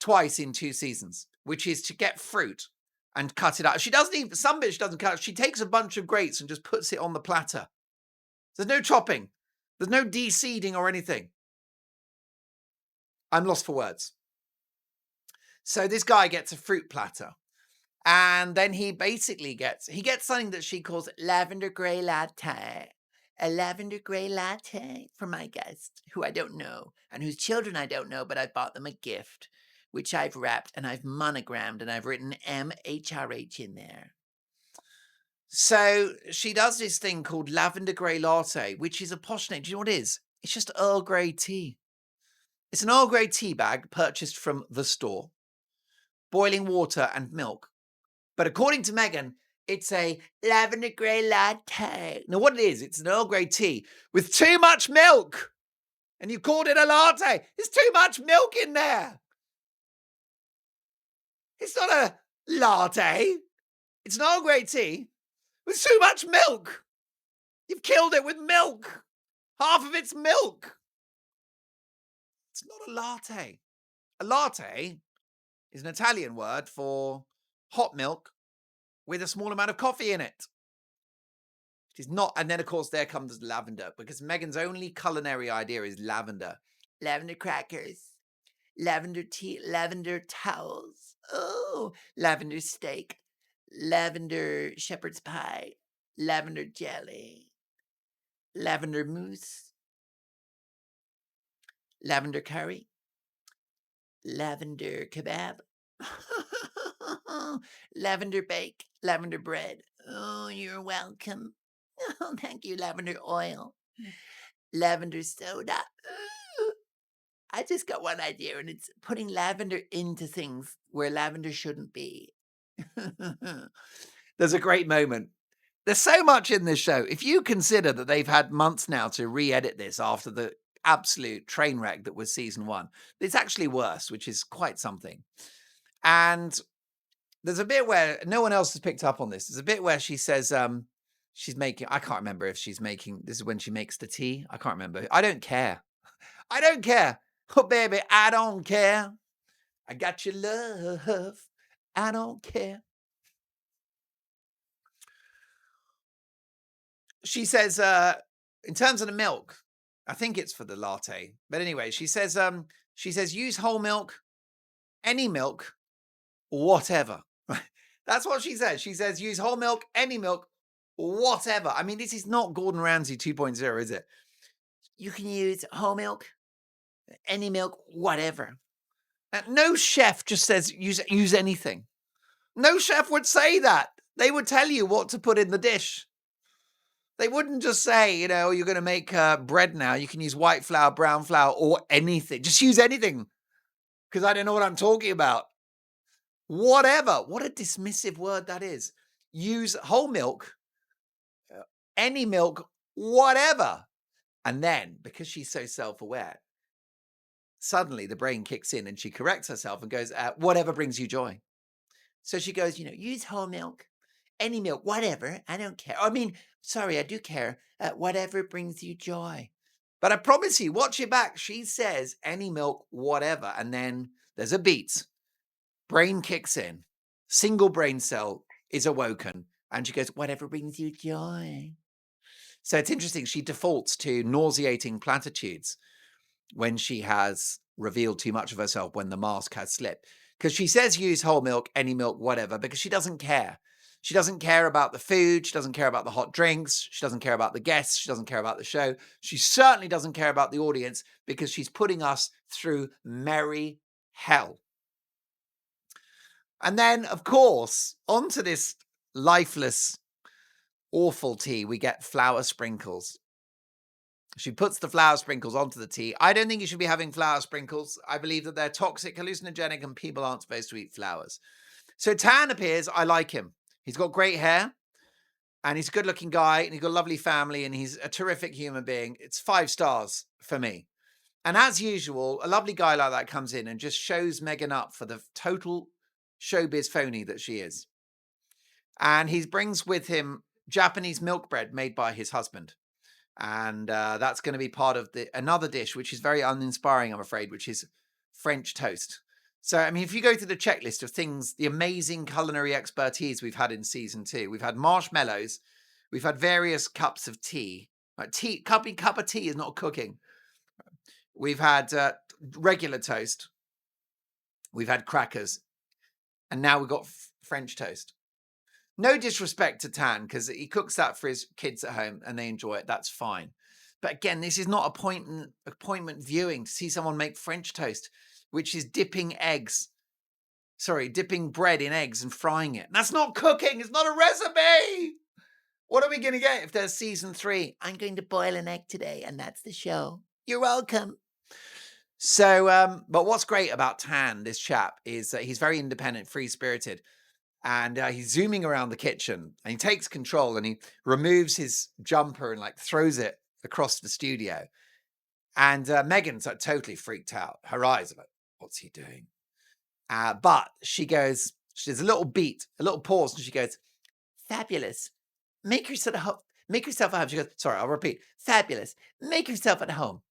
twice in 2 seasons, which is to get fruit and cut it out. She doesn't even, some bits she doesn't cut. She takes a bunch of grapes and just puts it on the platter. There's no chopping. There's no de-seeding or anything. I'm lost for words. So this guy gets a fruit platter. And then he basically gets something that she calls lavender grey latte. A lavender grey latte for my guest, who I don't know, and whose children I don't know, but I bought them a gift, which I've wrapped and I've monogrammed and I've written MHRH in there. So she does this thing called lavender grey latte, which is a posh name. Do you know what it is? It's just Earl Grey tea. It's an Earl Grey tea bag purchased from the store, boiling water and milk. But according to Meghan, it's a lavender grey latte. Now what it is, it's an Earl Grey tea with too much milk. And you called it a latte. There's too much milk in there. It's not a latte. It's an Earl Grey tea with too much milk. You've killed it with milk. Half of it's milk. It's not a latte. A latte is an Italian word for hot milk with a small amount of coffee in it. It is not. And then, of course, there comes lavender, because Meghan's only culinary idea is lavender. Lavender crackers, lavender tea, lavender towels. Oh, lavender steak, lavender shepherd's pie, lavender jelly, lavender mousse, lavender curry, lavender kebab, lavender bake, lavender bread. Oh, you're welcome. Oh, thank you, lavender oil. Lavender soda. Ooh. I just got one idea, and it's putting lavender into things where lavender shouldn't be. There's a great moment. There's so much in this show. If you consider that they've had months now to re-edit this after the absolute train wreck that was season 1, it's actually worse, which is quite something. And there's a bit where no one else has picked up on this. There's a bit where she says, she's making, I can't remember if she's making, this is when she makes the tea. I can't remember. I don't care. I don't care. Oh, baby, I don't care. I got your love. I don't care. She says, in terms of the milk, I think it's for the latte. But anyway, she says, use whole milk, any milk, whatever. That's what she says. She says, use whole milk, any milk, whatever. I mean, this is not Gordon Ramsay 2.0, is it? You can use whole milk, any milk, whatever. No chef just says use anything. No chef would say that. They would tell you what to put in the dish. They wouldn't just say, you're going to make bread now. You can use white flour, brown flour, or anything. Just use anything. Because I don't know what I'm talking about. Whatever. What a dismissive word that is. Use whole milk, any milk, whatever. And then, because she's so self-aware, suddenly the brain kicks in and she corrects herself and goes, whatever brings you joy. So she goes, use whole milk, any milk, whatever. I don't care. I mean, sorry, I do care. Whatever brings you joy. But I promise you, watch it back. She says any milk, whatever. And then there's a beat. Brain kicks in. Single brain cell is awoken. And she goes, whatever brings you joy. So it's interesting. She defaults to nauseating platitudes when she has revealed too much of herself, when the mask has slipped. Because she says use whole milk, any milk, whatever, because she doesn't care. She doesn't care about the food. She doesn't care about the hot drinks. She doesn't care about the guests. She doesn't care about the show. She certainly doesn't care about the audience, because she's putting us through merry hell. And then, of course, onto this lifeless, awful tea, we get flour sprinkles. She puts the flour sprinkles onto the tea. I don't think you should be having flour sprinkles. I believe that they're toxic, hallucinogenic, and people aren't supposed to eat flowers. So Tan appears. I like him. He's got great hair, and he's a good-looking guy, and he's got a lovely family, and he's a terrific human being. It's 5 stars for me. And as usual, a lovely guy like that comes in and just shows Meghan up for the total showbiz phony that she is. And he brings with him Japanese milk bread made by his husband. And that's going to be part of another dish, which is very uninspiring, I'm afraid, which is French toast. So, I mean, if you go through the checklist of things, the amazing culinary expertise we've had in season 2, we've had marshmallows, we've had various cups of tea. Cup of tea is not cooking. We've had regular toast. We've had crackers. And now we've got French toast. No disrespect to Tan, because he cooks that for his kids at home and they enjoy it. That's fine. But again, this is not appointment viewing to see someone make French toast, which is dipping bread in eggs and frying it. That's not cooking. It's not a recipe. What are we going to get if there's season 3? I'm going to boil an egg today, and that's the show. You're welcome. So, but what's great about Tan, this chap, is that he's very independent, free-spirited. And he's zooming around the kitchen, and he takes control, and he removes his jumper and throws it across the studio. And Meghan's totally freaked out. Her eyes are like, what's he doing? But she goes, there's a little beat, a little pause, and she goes, fabulous. Make yourself at home. She goes, sorry, I'll repeat. Fabulous. Make yourself at home.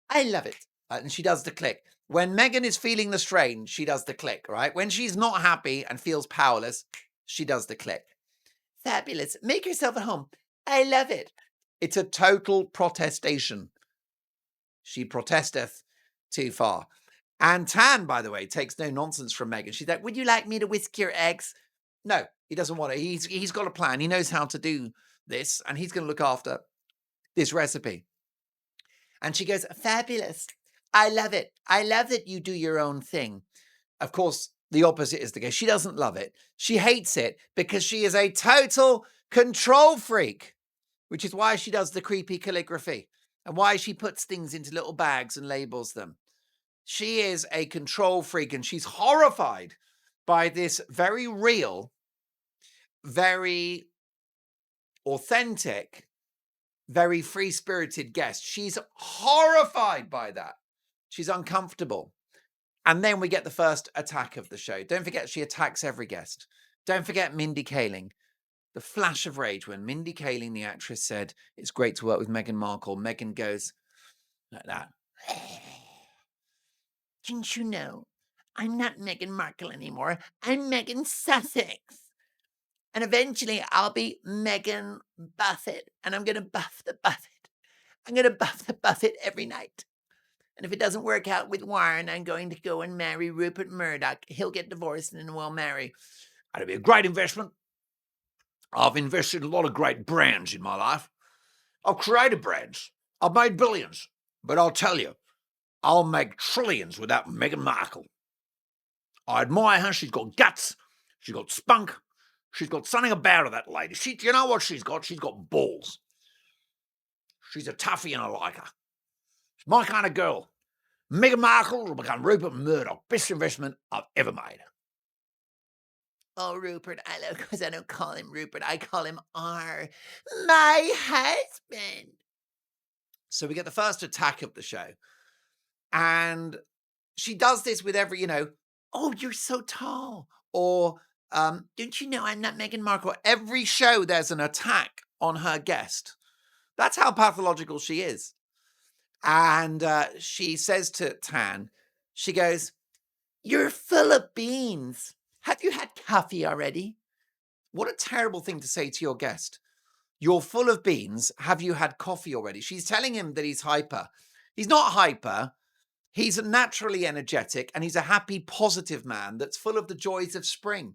I love it. And she does the click. When Meghan is feeling the strain, she does the click, right? When she's not happy and feels powerless, she does the click. Fabulous. Make yourself at home. I love it. It's a total protestation. She protesteth too far. And Tan, by the way, takes no nonsense from Meghan. She's like, would you like me to whisk your eggs? No, he doesn't want it. He's got a plan. He knows how to do this, and he's going to look after this recipe. And she goes, fabulous. I love it. I love that you do your own thing. Of course, the opposite is the case. She doesn't love it. She hates it because she is a total control freak, which is why she does the creepy calligraphy and why she puts things into little bags and labels them. She is a control freak and she's horrified by this very real, very authentic, very free-spirited guest. She's horrified by that. She's uncomfortable. And then we get the first attack of the show. Don't forget, she attacks every guest. Don't forget Mindy Kaling. The flash of rage when Mindy Kaling, the actress, said, it's great to work with Meghan Markle. Meghan goes like that. Didn't you know? I'm not Meghan Markle anymore. I'm Meghan Sussex. And eventually I'll be Meghan Buffett. And I'm going to buff the Buffett. I'm going to buff the Buffett every night. And if it doesn't work out with Warren, I'm going to go and marry Rupert Murdoch. He'll get divorced and then we'll marry. That'd be a great investment. I've invested in a lot of great brands in my life. I've created brands. I've made billions. But I'll tell you, I'll make trillions without Meghan Markle. I admire her. She's got guts. She's got spunk. She's got something about her, that lady. You know what she's got? She's got balls. She's a toughie and I like her. It's my kind of girl. Meghan Markle will become Rupert Murdoch. Best investment I've ever made. Oh, Rupert, I love because I don't call him Rupert. I call him R. My husband. So we get the first attack of the show. And she does this with every, oh, you're so tall. Or, don't you know I'm not Meghan Markle? Every show there's an attack on her guest. That's how pathological she is. And she says to Tan, she goes, you're full of beans. Have you had coffee already? What a terrible thing to say to your guest. You're full of beans. Have you had coffee already? She's telling him that he's hyper. He's not hyper. He's naturally energetic and he's a happy, positive man that's full of the joys of spring.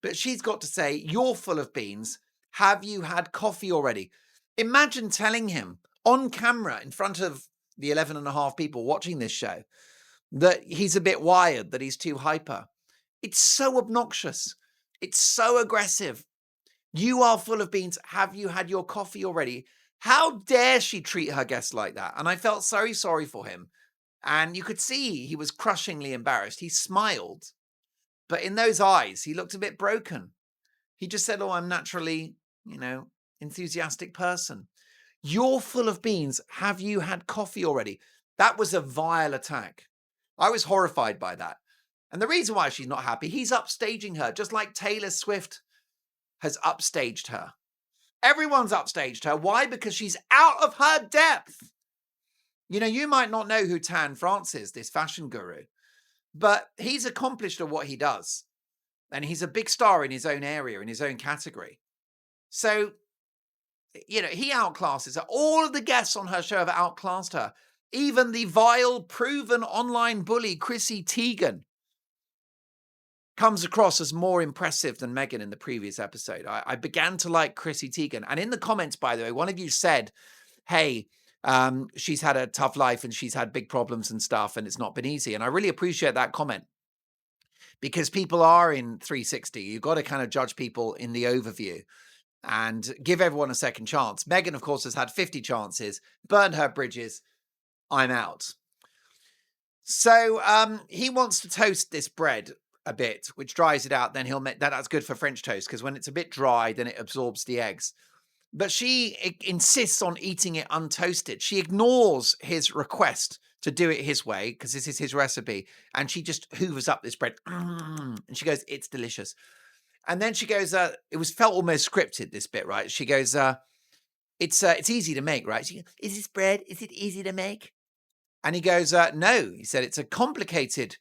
But she's got to say, you're full of beans. Have you had coffee already? Imagine telling him on camera in front of the 11 and a half people watching this show that he's a bit wired, that he's too hyper. It's so obnoxious. It's so aggressive. You are full of beans. Have you had your coffee already? How dare she treat her guests like that? And I felt so sorry for him. And you could see he was crushingly embarrassed. He smiled. But in those eyes, he looked a bit broken. He just said, oh, I'm naturally, enthusiastic person. You're full of beans. Have you had coffee already? That was a vile attack. I was horrified by that. And the reason why she's not happy, he's upstaging her, just like Taylor Swift has upstaged her. Everyone's upstaged her. Why? Because she's out of her depth. You might not know who Tan France is, this fashion guru, but he's accomplished at what he does. And he's a big star in his own area, in his own category. So, he outclasses her. All of the guests on her show have outclassed her. Even the vile, proven online bully, Chrissy Teigen, comes across as more impressive than Meghan in the previous episode. I began to like Chrissy Teigen. And in the comments, by the way, one of you said, hey, she's had a tough life and she's had big problems and stuff and it's not been easy. And I really appreciate that comment because people are in 360. You've got to kind of judge people in the overview and give everyone a second chance. Meghan, of course, has had 50 chances, burned her bridges. I'm out. So he wants to toast this bread a bit, which dries it out. Then he'll make that's good for French toast because when it's a bit dry, then it absorbs the eggs. But she insists on eating it untoasted. She ignores his request to do it his way because this is his recipe. And she just hoovers up this bread. And she goes, it's delicious. And then she goes, it felt almost scripted, this bit, right? She goes, it's easy to make, right? She goes, is this bread? Is it easy to make? And he goes, no. He said, it's a complicated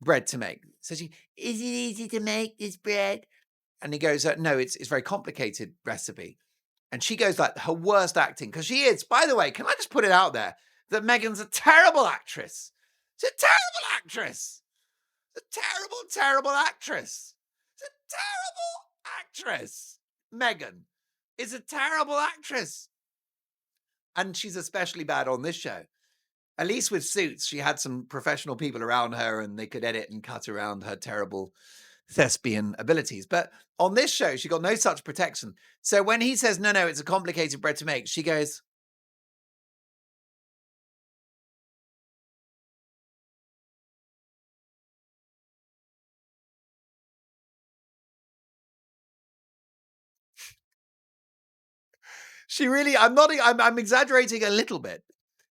bread to make. So she, is it easy to make this bread? And he goes, no, it's a very complicated recipe. And she goes like her worst acting, because she is, by the way, can I just put it out there, that Meghan's a terrible actress. She's a terrible actress. She's a terrible, terrible actress. She's a terrible actress. Meghan is a terrible actress. And she's especially bad on this show. At least with Suits, she had some professional people around her and they could edit and cut around her terrible thespian abilities. But on this show, she got no such protection. So when he says, no, it's a complicated bread to make, she goes, I'm exaggerating a little bit,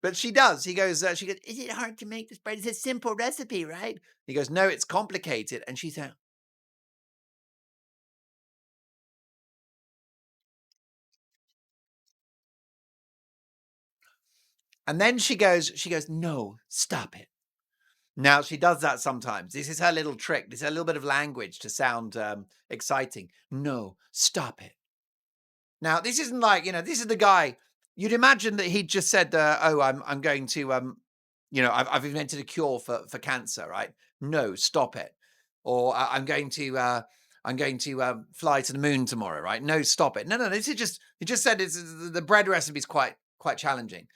but she does. She goes, is it hard to make this bread? It's a simple recipe, right? He goes, no, it's complicated. And she said, and then she goes, no, stop it. Now, she does that sometimes. This is her little trick. This is a little bit of language to sound exciting. No, stop it. Now, this isn't like, this is the guy. You'd imagine that he'd just said, I'm going to, I've invented a cure for cancer, right? No, stop it. Or I'm going to fly to the moon tomorrow, right? No, stop it. No. He just said the bread recipe is quite challenging.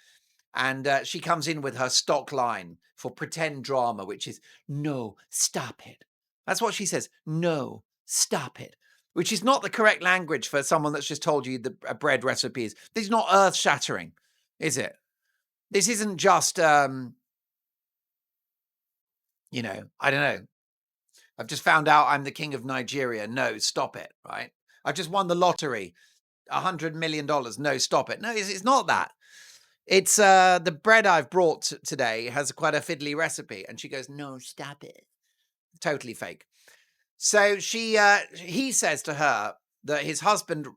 And she comes in with her stock line for pretend drama, which is, no, stop it. That's what she says. No, stop it. Which is not the correct language for someone that's just told you a bread recipe is. This is not earth-shattering, is it? This isn't just, I don't know. I've just found out I'm the king of Nigeria. No, stop it, right? I just won the lottery. $100 million. No, stop it. No, it's not that. It's the bread I've brought today has quite a fiddly recipe. And she goes, no, stop it. Totally fake. So he says to her that his husband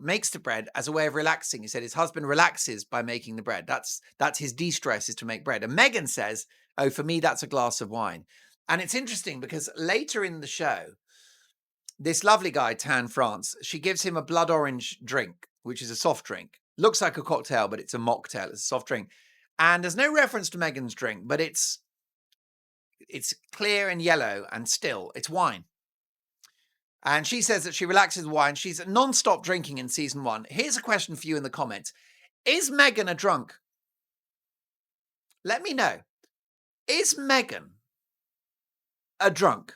makes the bread as a way of relaxing. He said his husband relaxes by making the bread. That's his de-stress is to make bread. And Meghan says, oh, for me, that's a glass of wine. And it's interesting because later in the show, this lovely guy, Tan France, she gives him a blood orange drink, which is a soft drink. Looks like a cocktail, but it's a mocktail. It's a soft drink. And there's no reference to Meghan's drink, but it's clear and yellow and still. It's wine. And she says that she relaxes with wine. She's non-stop drinking in season 1. Here's a question for you in the comments. Is Meghan a drunk? Let me know. Is Meghan a drunk?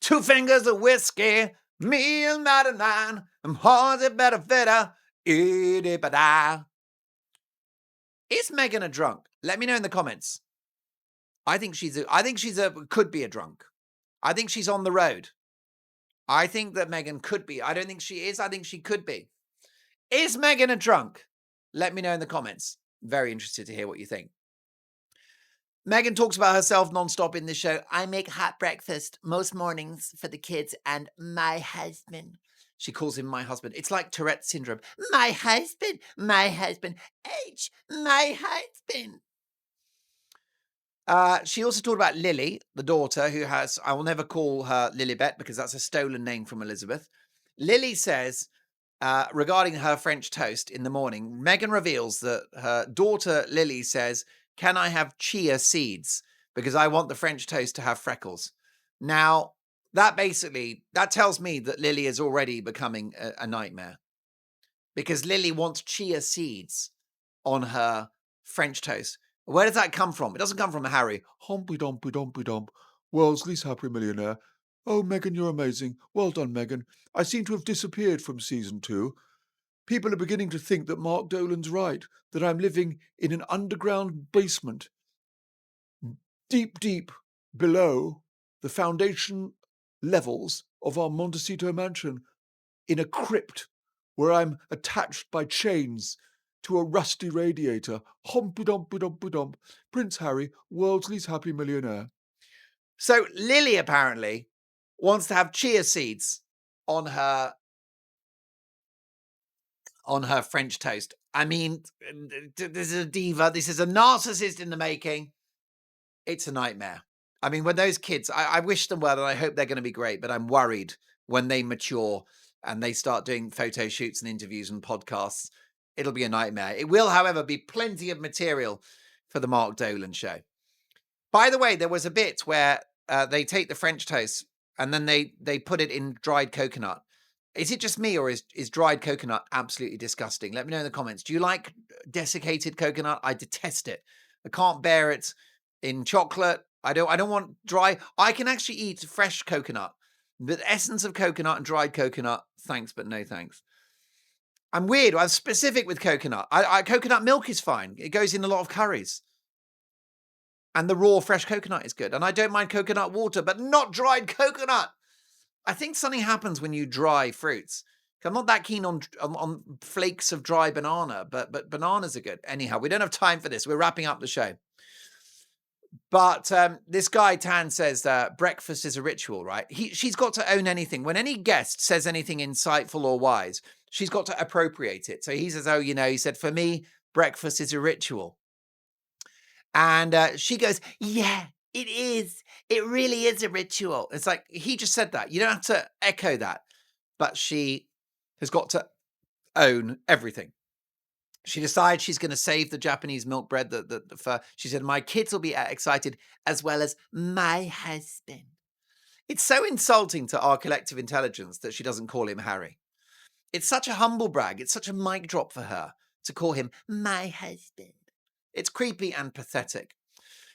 2 fingers of whiskey, me and 99. I'm hard it better fitter. Is Meghan a drunk? Let me know in the comments. I think could be a drunk. I think she's on the road. I think that Meghan could be. I don't think she is. I think she could be. Is Meghan a drunk? Let me know in the comments. Very interested to hear what you think. Meghan talks about herself nonstop in this show. I make hot breakfast most mornings for the kids and my husband. She calls him my husband. It's like Tourette syndrome. My husband. H, my husband. She also talked about Lily, the daughter, who has, I will never call her Lilibet because that's a stolen name from Elizabeth. Lily says, regarding her French toast in the morning, Meghan reveals that her daughter Lily says, can I have chia seeds? Because I want the French toast to have freckles. Now, that tells me that Lily is already becoming a nightmare. Because Lily wants chia seeds on her French toast. Where does that come from? It doesn't come from Harry. Humpy dumpy dumpy dump. World's least happy millionaire. Oh, Meghan, you're amazing. Well done, Meghan. I seem to have disappeared from season 2. People are beginning to think that Mark Dolan's right, that I'm living in an underground basement, deep, deep below the foundation levels of our Montecito mansion, in a crypt where I'm attached by chains to a rusty radiator. Humpy dumpy dumpy dump. Prince Harry, world's least happy millionaire. So Lily apparently wants to have chia seeds on her French toast. I mean, this is a diva. This is a narcissist in the making. It's a nightmare. I mean, when those kids, I wish them well and I hope they're going to be great, but I'm worried when they mature and they start doing photo shoots and interviews and podcasts. It'll be a nightmare. It will, however, be plenty of material for the Mark Dolan show. By the way, there was a bit where they take the French toast and then they put it in dried coconut. Is it just me or is dried coconut absolutely disgusting? Let me know in the comments. Do you like desiccated coconut? I detest it. I can't bear it in chocolate. I don't want dry. I can actually eat fresh coconut. The essence of coconut and dried coconut, thanks, but no thanks. I'm weird. I'm specific with coconut. Coconut milk is fine. It goes in a lot of curries. And the raw fresh coconut is good. And I don't mind coconut water, but not dried coconut. I think something happens when you dry fruits. I'm not that keen on flakes of dry banana, but bananas are good. Anyhow, we don't have time for this. We're wrapping up the show. But this guy, Tan, says breakfast is a ritual, right? She's got to own anything. When any guest says anything insightful or wise, she's got to appropriate it. So he says, oh, he said, for me, breakfast is a ritual. And she goes, yeah, it is. It really is a ritual. It's like, he just said that. You don't have to echo that. But she has got to own everything. She decides she's going to save the Japanese milk bread. She said, my kids will be excited as well as my husband. It's so insulting to our collective intelligence that she doesn't call him Harry. It's such a humble brag. It's such a mic drop for her to call him my husband. It's creepy and pathetic.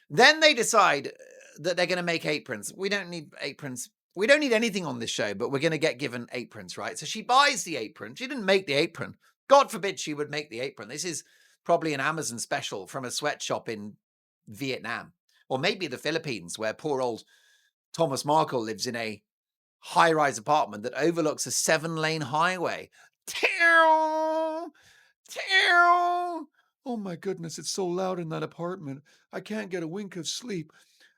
Then they decide that they're going to make aprons. We don't need aprons. We don't need anything on this show, but we're going to get given aprons, right? So she buys the apron. She didn't make the apron. God forbid she would make the apron. This is probably an Amazon special from a sweatshop in Vietnam, or maybe the Philippines, where poor old Thomas Markle lives in a high-rise apartment that overlooks a 7-lane highway. Teow! Teow! Oh my goodness, it's so loud in that apartment. I can't get a wink of sleep.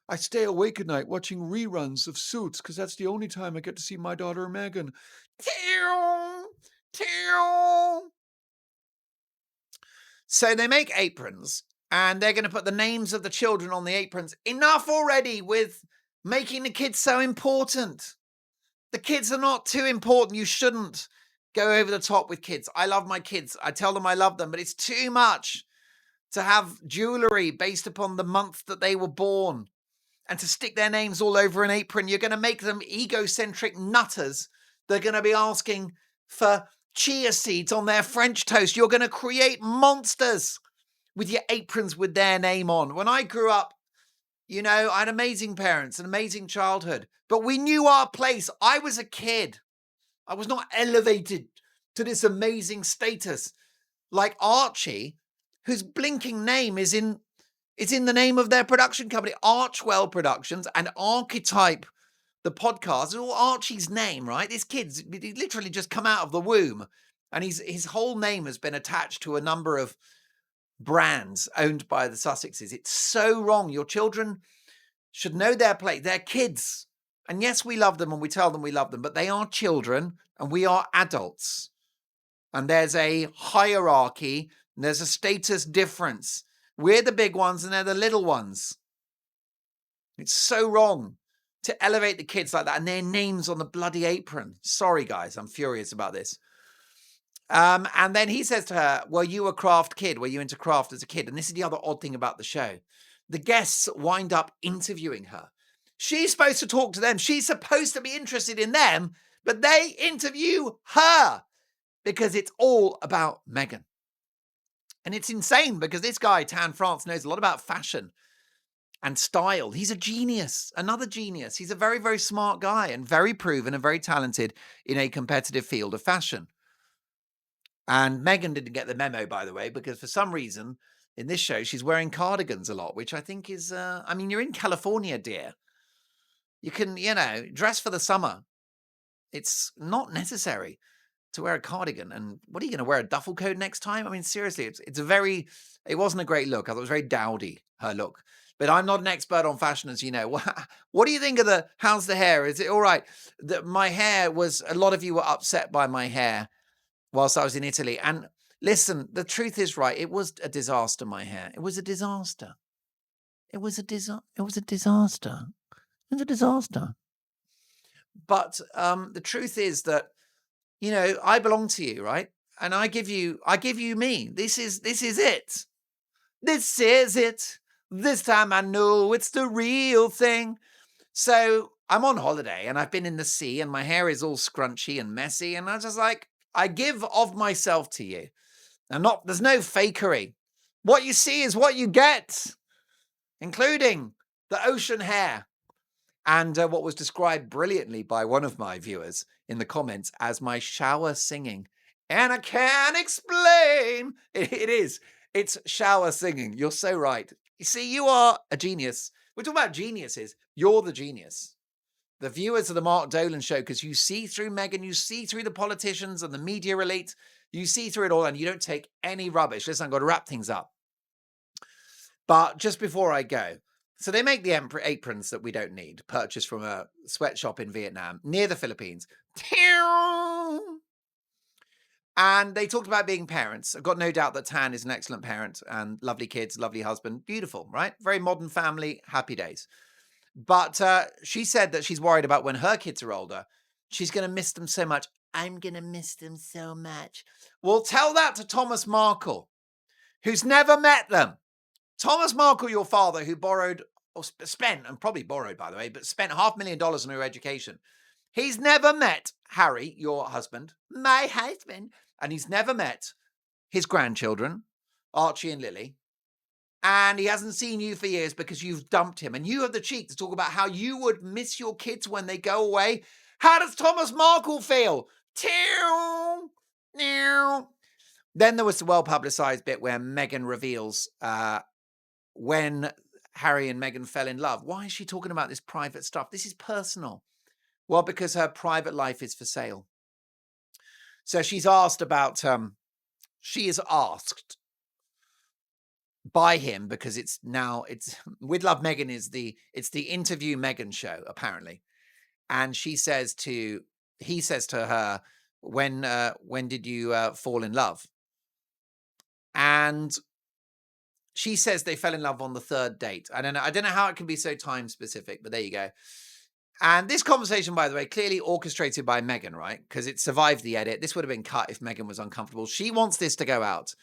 I stay awake at night watching reruns of Suits because that's the only time I get to see my daughter Meghan. Teow! Teow! So they make aprons, and they're going to put the names of the children on the aprons. Enough already with making the kids so important. The kids are not too important. You shouldn't go over the top with kids. I love my kids. I tell them I love them, but it's too much to have jewelry based upon the month that they were born and to stick their names all over an apron. You're going to make them egocentric nutters. They're going to be asking for chia seeds on their French toast. You're going to create monsters with your aprons with their name on. When I grew up, I had amazing parents, an amazing childhood, but we knew our place. I was a kid. I was not elevated to this amazing status like Archie, whose blinking name is in the name of their production company, Archwell Productions, and Archetype, the podcast. It's all Archie's name, right? This kid's literally just come out of the womb, and his whole name has been attached to a number of brands owned by the Sussexes. It's so wrong. Your children should know their place. They're kids. And yes, we love them and we tell them we love them, but they are children and we are adults. And there's a hierarchy and there's a status difference. We're the big ones and they're the little ones. It's so wrong to elevate the kids like that and their names on the bloody apron. Sorry, guys, I'm furious about this. And then he says to her, were you a craft kid? Were you into craft as a kid? And this is the other odd thing about the show. The guests wind up interviewing her. She's supposed to talk to them. She's supposed to be interested in them, but they interview her because it's all about Meghan. And it's insane because this guy, Tan France, knows a lot about fashion and style. He's a genius, another genius. He's a very, very smart guy and very proven and very talented in a competitive field of fashion. And Meghan didn't get the memo, by the way, because for some reason in this show, she's wearing cardigans a lot, which I think is, you're in California, dear. You can, dress for the summer. It's not necessary to wear a cardigan. And what are you going to wear, a duffel coat next time? I mean, seriously, it wasn't a great look. I thought it was very dowdy, her look. But I'm not an expert on fashion, as you know. What do you think of how's the hair? Is it all right? My hair was, a lot of you were upset by my hair whilst I was in Italy. And listen, the truth is, right, it was a disaster, my hair. It was a disaster. It was a disaster. It was a disaster. But the truth is that, I belong to you, right? And I give you me. This is it. This is it. This time I know it's the real thing. So I'm on holiday and I've been in the sea and my hair is all scrunchy and messy. And I was just like, I give of myself to you. And there's no fakery. What you see is what you get. including the ocean hair. And what was described brilliantly by one of my viewers in the comments as my shower singing. And I can't explain. It is. It's shower singing. You're so right. You see, you are a genius. We're talking about geniuses. You're the genius. The viewers of the Mark Dolan show, because you see through Meghan, you see through the politicians and the media elite, you see through it all, and you don't take any rubbish. Listen, I've got to wrap things up. But just before I go, so they make the aprons that we don't need, purchased from a sweatshop in Vietnam, near the Philippines. And they talked about being parents. I've got no doubt that Tan is an excellent parent and lovely kids, lovely husband. Beautiful, right? Very modern family, happy days. But she said that she's worried about when her kids are older, she's going to miss them so much. I'm going to miss them so much. Well, tell that to Thomas Markle, who's never met them. Thomas Markle, your father, who borrowed, or spent, and probably borrowed, by the way, but spent $500,000 on her education. He's never met Harry, your husband, my husband, and he's never met his grandchildren, Archie and Lily. And he hasn't seen you for years because you've dumped him. And you have the cheek to talk about how you would miss your kids when they go away. How does Thomas Markle feel? Then there was the well-publicized bit where Meghan reveals when Harry and Meghan fell in love. Why is she talking about this private stuff? This is personal. Well, because her private life is for sale. So she's asked about, she is asked by him because it's With Love Meghan it's the Interview Meghan show, apparently. And he says to her, when did you fall in love? And she says they fell in love on the third date. I don't know how it can be so time specific, but there you go. And this conversation, by the way, clearly orchestrated by Meghan, right? Because it survived the edit. This would have been cut if Meghan was uncomfortable. She wants this to go out.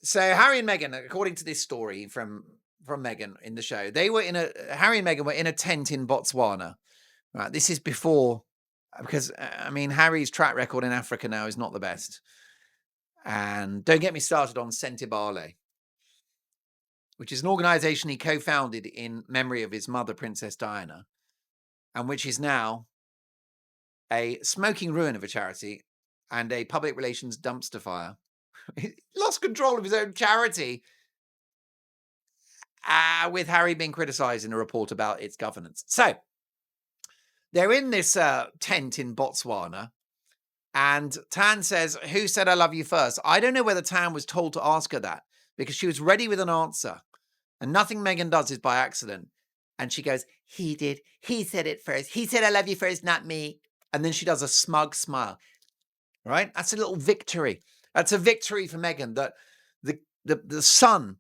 So Harry and Meghan, according to this story from Meghan in the show, Harry and Meghan were in a tent in Botswana. Right, this is before, because I mean, Harry's track record in Africa now is not the best. And don't get me started on Sentebale, which is an organization he co-founded in memory of his mother, Princess Diana, and which is now a smoking ruin of a charity and a public relations dumpster fire. He lost control of his own charity, with Harry being criticised in a report about its governance. So they're in this tent in Botswana, and Tan says, "Who said I love you first?" I don't know whether Tan was told to ask her that, because she was ready with an answer, and nothing Meghan does is by accident. And she goes, "He did. He said it first. He said I love you first, not me." And then she does a smug smile. Right? That's a little victory. That's a victory for Meghan, that the son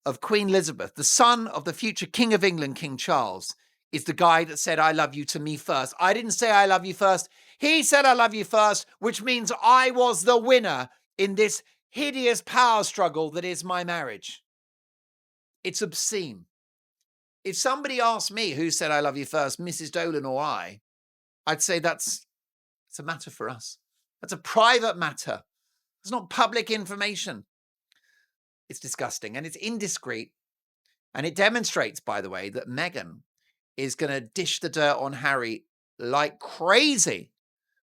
of Queen Elizabeth, the son of the future King of England, King Charles, is the guy that said, "I love you" to me first. I didn't say I love you first. He said I love you first, which means I was the winner in this hideous power struggle that is my marriage. It's obscene. If somebody asked me who said I love you first, Mrs. Dolan or I'd say it's a matter for us. That's a private matter. It's not public information. It's disgusting and it's indiscreet. And it demonstrates, by the way, that Meghan is going to dish the dirt on Harry like crazy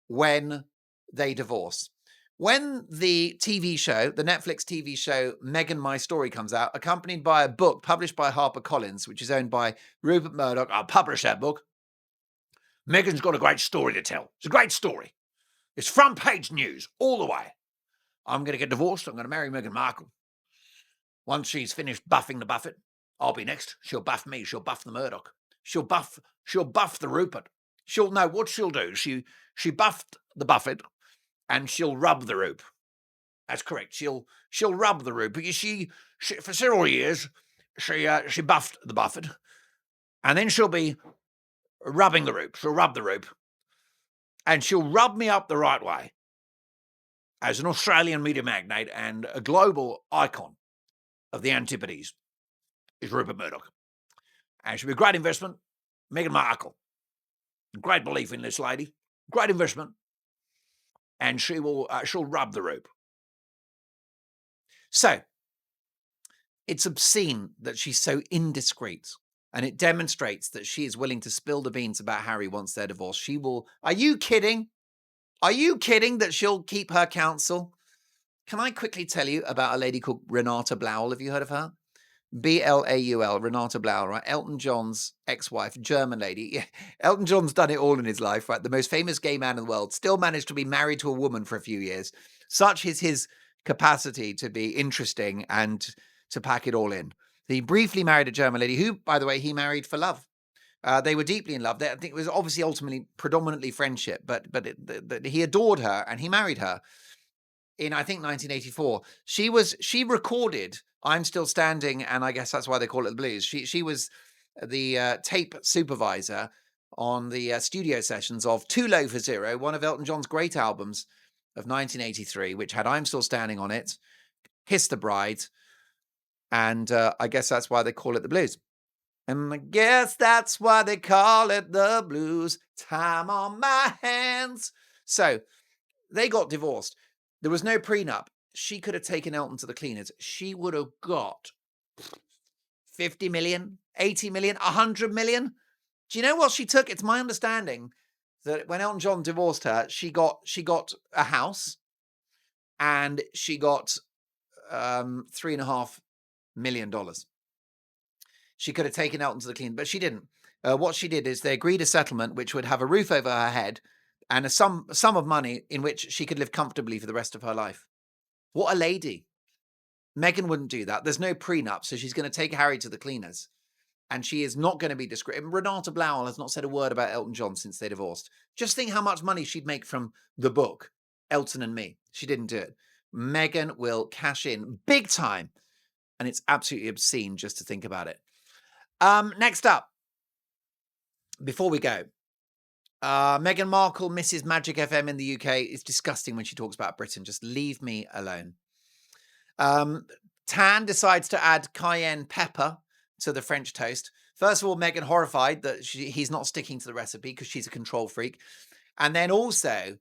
when they divorce. When the TV show, the Netflix TV show, Meghan My Story comes out, accompanied by a book published by HarperCollins, which is owned by Rupert Murdoch, I'll publish that book. Meghan's got a great story to tell. It's a great story. It's front page news all the way. I'm going to get divorced. I'm going to marry Meghan Markle. Once she's finished buffing the Buffett, I'll be next. She'll buff me. She'll buff the Murdoch. She'll buff the Rupert. She'll know what she'll do. She buffed the Buffett and she'll rub the Rupe. That's correct. She'll rub the Rupe. But she for several years, she buffed the Buffett. And then she'll be rubbing the Rupe. She'll rub the Rupe. And she'll rub me up the right way as an Australian media magnate and a global icon of the Antipodes is Rupert Murdoch. And she'll be a great investment. Meghan Markle. Great belief in this lady. Great investment. And she'll rub the Rupe. So, It's obscene that she's so indiscreet. And it demonstrates that she is willing to spill the beans about Harry once they're divorced. She will. Are you kidding? Are you kidding that she'll keep her counsel? Can I quickly tell you about a lady called Renata Blaul? Have you heard of her? Blaul, Renata Blaul, right? Elton John's ex-wife, German lady. Yeah, Elton John's done it all in his life, right? The most famous gay man in the world, still managed to be married to a woman for a few years. Such is his capacity to be interesting and to pack it all in. He briefly married a German lady who, by the way, he married for love. They were deeply in love. I think it was obviously ultimately predominantly friendship, but he adored her and he married her in, I think, 1984. She recorded "I'm Still Standing," and I guess that's why they call it the blues. She was the tape supervisor on the studio sessions of "Too Low for Zero," one of Elton John's great albums of 1983, which had "I'm Still Standing" on it, "Kiss the Bride," and I guess that's why they call it the blues. And I guess that's why they call it the blues. Time on my hands. So they got divorced. There was no prenup. She could have taken Elton to the cleaners. She would have got 50 million, 80 million, 100 million. Do you know what she took? It's my understanding that when Elton John divorced her, she got a house and she got $3.5 million. She could have taken Elton to the clean, but she didn't. What she did is they agreed a settlement which would have a roof over her head and a sum of money in which she could live comfortably for the rest of her life. What a lady. Meghan wouldn't do that. There's no prenup, so she's going to take Harry to the cleaners. And she is not going to be discreet. Renata Blaul has not said a word about Elton John since they divorced. Just think how much money she'd make from the book, Elton and Me. She didn't do it. Meghan will cash in big time. And it's absolutely obscene just to think about it. Next up, before we go, Meghan Markle misses Magic FM in the UK. It's disgusting when she talks about Britain. Just leave me alone. Tan decides to add cayenne pepper to the French toast. First of all, Meghan horrified that he's not sticking to the recipe because she's a control freak. And then also,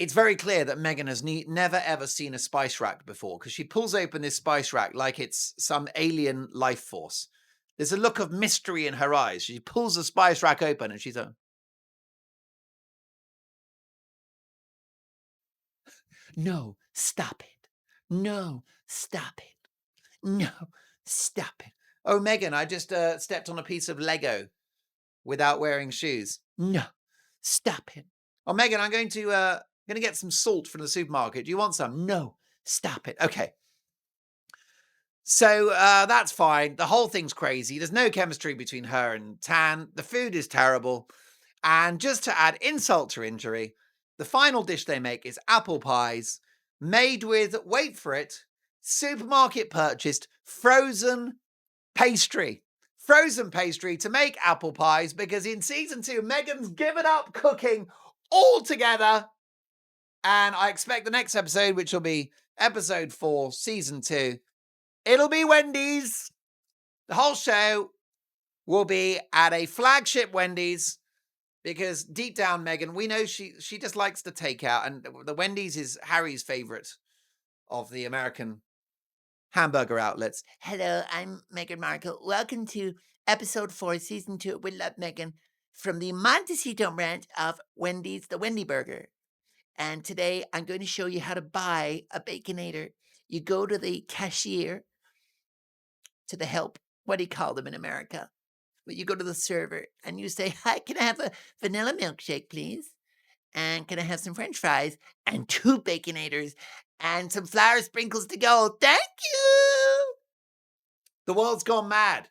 it's very clear that Meghan has never ever seen a spice rack before because she pulls open this spice rack like it's some alien life force. There's a look of mystery in her eyes. She pulls the spice rack open and she's like, no, stop it. No, stop it. No, stop it. Oh, Meghan, I just stepped on a piece of Lego without wearing shoes. No, stop it. Oh, Meghan, I'm going to get some salt from the supermarket. Do you want some? No, stop it. Okay. So that's fine. The whole thing's crazy. There's no chemistry between her and Tan. The food is terrible. And just to add insult to injury, the final dish they make is apple pies made with, wait for it, supermarket purchased frozen pastry. Frozen pastry to make apple pies because in season 2, Meghan's given up cooking altogether. And I expect the next episode, which will be episode 4, season 2, it'll be Wendy's. The whole show will be at a flagship Wendy's because deep down, Meghan, we know she just likes to take out. And the Wendy's is Harry's favorite of the American hamburger outlets. Hello, I'm Meghan Markle. Welcome to episode 4, season 2 with Love Meghan from the Montecito branch of Wendy's, the Wendy Burger. And today I'm going to show you how to buy a Baconator. You go to the cashier, to the help, what do you call them in America? But you go to the server and you say, hi, can I have a vanilla milkshake, please? And can I have some French fries and 2 Baconators and some flour sprinkles to go? Thank you. The world's gone mad.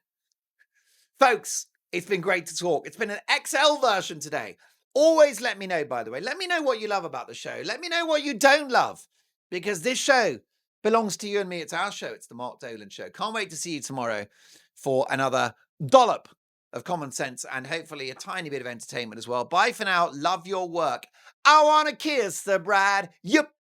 Folks, it's been great to talk. It's been an XL version today. Always let me know, by the way. Let me know what you love about the show. Let me know what you don't love. Because this show belongs to you and me. It's our show. It's the Mark Dolan Show. Can't wait to see you tomorrow for another dollop of common sense and hopefully a tiny bit of entertainment as well. Bye for now. Love your work. I want to kiss the bride. Yep.